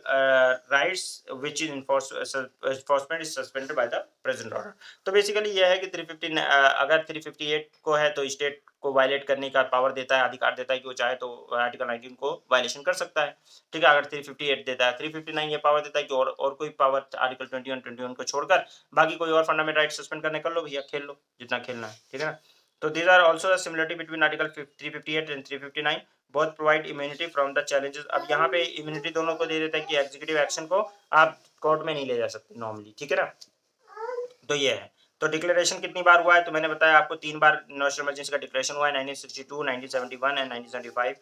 rights which is enforcement is suspended by the present order। तो basically यह है कि 350 अगर 358 को है तो state को violet करने का पावर देता है, अधिकार देता है कि वो चाहे तो आर्टिकल 19 को वायलेशन कर सकता है। ठीक है, अगर 358 देता है, 359 ये पावर देता है कि और कोई पावर आर्टिकल 20 और 21 को छोड़कर बाकी कोई और फंडामेंटल राइट सस्पेंड करने कर लो भैया, खेल लो जितना खेलना है। ठीक है ना। तो these are also similarity between article 358 and 359, both provide immunity from the challenges. अब यहाँ पे इम्यूनिटी दोनों को दे देता है कि एग्जीक्यूटिव एक्शन को आप कोर्ट में नहीं ले जा सकते नॉर्मली। ठीक है ना। तो ये है। तो डिक्लेरेशन कितनी बार हुआ है, तो मैंने बताया आपको 3 बार नेशनल इमरजेंसी का डिक्लेरेशन हुआ है, 1962, 1971 एंड 1975।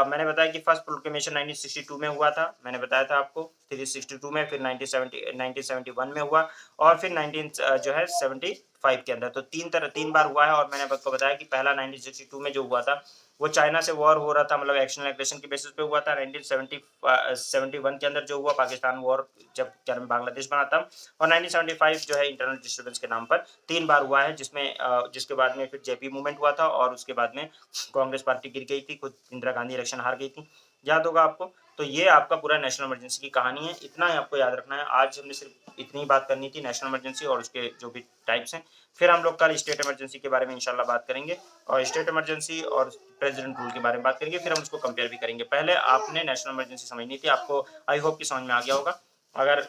मैंने बताया कि फर्स्ट प्रोक्लेमेशन 1962 में हुआ था, मैंने बताया था आपको, फिर 62 में, फिर 1971 में हुआ, और फिर 19 जो है 75 के अंदर। तो 3 बार हुआ है। और मैंने आपको बताया कि पहला 1962 में जो हुआ था वो चाइना से वॉर हो रहा था, मतलब एक्शनल एग्रेशन के बेसिस पे हुआ था। 1971 के अंदर जो हुआ पाकिस्तान वॉर, जब क्या नाम बांग्लादेश बना था। और 1975 जो है इंटरनल डिस्टर्बेंस के नाम पर 3 बार हुआ है, जिसमें जिसके बाद में फिर जेपी मूवमेंट हुआ था और उसके बाद में कांग्रेस पार्टी गिर गई थी, खुद इंदिरा गांधी इलेक्शन हार गई थी, याद होगा आपको। तो ये आपका पूरा नेशनल इमरजेंसी की कहानी है, इतना ही आपको याद रखना है। आज हमने सिर्फ इतनी बात करनी थी नेशनल इमरजेंसी और उसके जो भी टाइप्स हैं। फिर हम लोग कल स्टेट इमरजेंसी के बारे में इंशाल्लाह बात करेंगे, और स्टेट इमरजेंसी और प्रेसिडेंट रूल के बारे में बात करेंगे, फिर हम उसको कंपेयर भी करेंगे। पहले आपने नेशनल इमरजेंसी समझनी थी, आपको आई होप कि समझ में आ गया होगा। अगर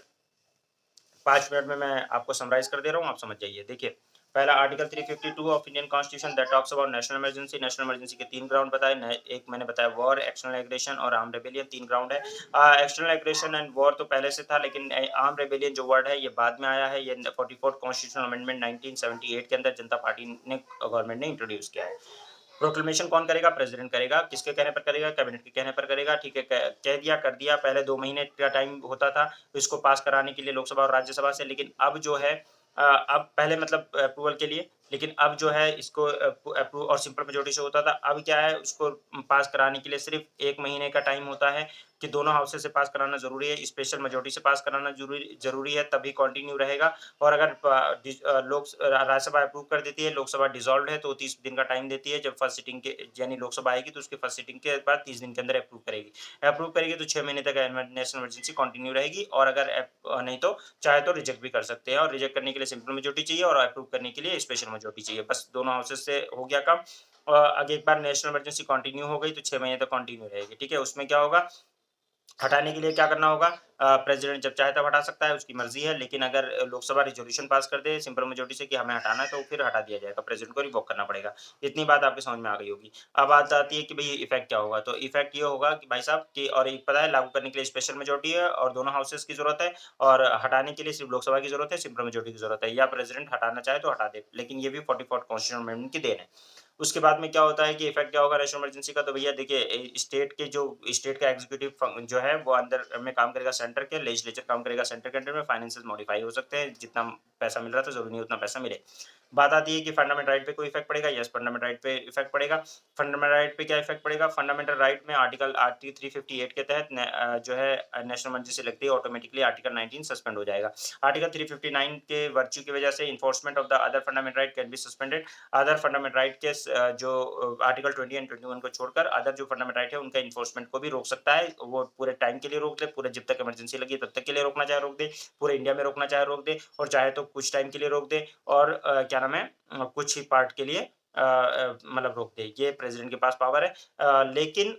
5 मिनट में मैं आपको समराइज कर दे रहा हूँ, आप समझ जाइए। देखिए, पहला article 352 of Indian constitution that talks about national emergency. National emergency के 3 ग्राउंड बताए, एक मैंने बताया वॉर, एक्सटर्नल एग्रेशन और आर्म रेबेलियन, 3 ग्राउंड है। एक्सटर्नल एग्रेशन एंड वॉर तो पहले से था, लेकिन आर्म रेबेलियन जो वर्ड है ये बाद में आया है। ये 44 कॉन्स्टिट्यूशनल अमेंडमेंट 1978 के अंदर जनता पार्टी ने, गवर्नमेंट ने इंट्रोड्यूस किया है। प्रोक्लेमेशन कौन करेगा, प्रेसिडेंट करेगा। किसके कहने पर करेगा, कैबिनेट के कहने पर करेगा। ठीक है, कह दिया कर दिया। पहले 2 महीने का टाइम होता था इसको पास कराने के लिए लोकसभा और राज्यसभा से, लेकिन अब जो है अब पहले मतलब अप्रूवल के लिए, लेकिन अब जो है इसको अप्रूव और सिंपल मेजोरिटी से होता था। अब क्या है, उसको पास कराने के लिए सिर्फ 1 महीने का टाइम होता है कि दोनों हाउसेस से पास कराना जरूरी है, स्पेशल मेजोरिटी से पास कराना जरूरी है, तभी कंटिन्यू रहेगा। और अगर लोक राज्यसभा अप्रूव कर देती है, लोकसभा डिसॉल्व है, तो 30 दिन का टाइम देती है। जब फर्स्ट सिटिंग के यानी लोकसभा आएगी तो उसके फर्स्ट सिटिंग के बाद 30 दिन के अंदर अप्रूव करेगी तो 6 महीने तक नेशनल इमरजेंसी कंटिन्यू रहेगी। और अगर नहीं तो चाहे तो रिजेक्ट भी कर सकते हैं, और रिजेक्ट करने के लिए सिंपल मेजोरिटी चाहिए और अप्रूव करने के लिए स्पेशल मेजोरिटी चाहिए। बस दोनों हाउसेस से हो गया काम। अगर एक बार नेशनल इमरजेंसी कंटिन्यू हो गई तो 6 महीने तक कंटिन्यू रहेगी। ठीक है, उसमें क्या होगा, हटाने के लिए क्या करना होगा, प्रेसिडेंट जब चाहे तब हटा सकता है, उसकी मर्जी है। लेकिन अगर लोकसभा रिजोल्यूशन पास कर दे सिंपल मेजोरिटी से कि हमें हटाना है, तो फिर हटा दिया जाएगा, प्रेसिडेंट को रिवोक करना पड़ेगा। इतनी बात आपके समझ में आ गई होगी। अब बात आती है कि भाई इफेक्ट क्या होगा। तो इफेक्ट ये होगा कि भाई साहब कि, और एक पता है लागू करने के लिए स्पेशल मेजोरिटी है और दोनों हाउसेस की जरूरत है, और हटाने के लिए सिर्फ लोकसभा की जरूरत है, सिंपल मेजोरिटी की जरूरत है। या प्रेसिडेंट हटाना चाहे तो हटा दे, लेकिन ये भी 44 कॉन्स्टिट्यूशनल अमेंडमेंट की देन है। उसके बाद में क्या होता है कि इफेक्ट क्या होगा नेशनल इमरजेंसी का, तो भैया देखिए, स्टेट का एग्जीक्यूटिव जो है वो अंदर में काम करेगा सेंटर के, लेजिस्लेचर काम करेगा सेंटर के अंडर में, फाइनेंसेस मॉडिफाई हो सकते हैं, जितना पैसा मिल रहा था जरूरी नहीं उतना पैसा मिले। बात आती है कि फंडामेंटल राइट पे कोई इफेक्ट पड़ेगा, यस फंडामेंटल राइट पे इफेक्ट पड़ेगा। फंडामेंटल राइट पे क्या इफेक्ट पड़ेगा, फंडामेंटल राइट में आर्टिकल 358 के तहत जो है नेशनल इमरजेंसी लगती है, ऑटोमेटिकली आर्टिकल 19 सस्पेंड हो जाएगा। आर्टिकल 359 के वर्च्यू की वजह से enforcement of the other fundamental right can be suspended. Other fundamental right के जो आर्टिकल 20 एंड 21 को छोड़कर अदर जो फंडामेंटल राइट है उनका इन्फोर्समेंट को भी रोक सकता है। वो पूरे टाइम के लिए रोक दे, पूरे जब तक इमरजेंसी लगी तब तक के लिए रोकना चाहे रोक दे, पूरे इंडिया में रोकना चाहे रोक दे, और चाहे तो कुछ टाइम के लिए रोक दे, और क्या नाम है कुछ ही पार्ट के लिए मतलब रोक दे। ये प्रेसिडेंट के पास पावर है। लेकिन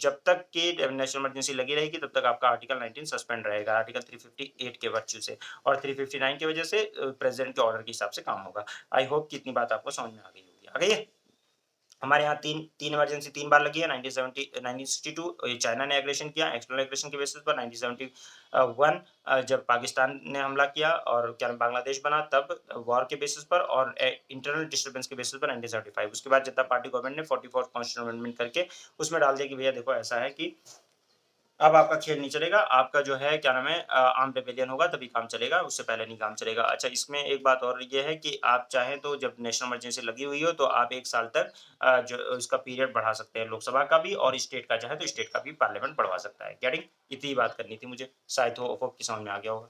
जब तक कि नेशनल इमरजेंसी लगी रहेगी तब तक आपका आर्टिकल 19 सस्पेंड रहेगा, आर्टिकल 358 के वर्च्यू से, और 359 की वजह से प्रेसिडेंट के ऑर्डर के हिसाब से काम होगा। आई होप कि इतनी बात आपको समझ में आ गई होगी। आ गई है? हमारे यहाँ 3 इमरजेंसी 3 बार लगी है 1962 ये चाइना ने एग्रेशन किया एक्सटर्नल एग्रेशन के बेसिस पर 1971 जब पाकिस्तान ने हमला किया और क्या नाम बांग्लादेश बना तब वॉर के बेसिस पर और इंटरनल डिस्टर्बेंस के बेसिस पर 1975 उसके बाद जनता पार्टी गवर्नमेंट ने 44th कॉन्स्टिट्यूशन अमेंडमेंट करके उसमें डाल दिया कि भैया देखो ऐसा है कि अब आपका खेल नहीं चलेगा, आपका जो है क्या नाम है आर्म्ड रिबेलियन होगा तभी काम चलेगा, उससे पहले नहीं काम चलेगा। अच्छा इसमें एक बात और ये है कि आप चाहें तो जब नेशनल इमरजेंसी लगी हुई हो तो आप 1 साल तक जो उसका पीरियड बढ़ा सकते हैं लोकसभा का भी और स्टेट का चाहे तो स्टेट का भी पार्लियामेंट बढ़वा सकता है। गेटिंग? इतनी ही बात करनी थी मुझे, शायद होप कि समझ में आ गया होगा।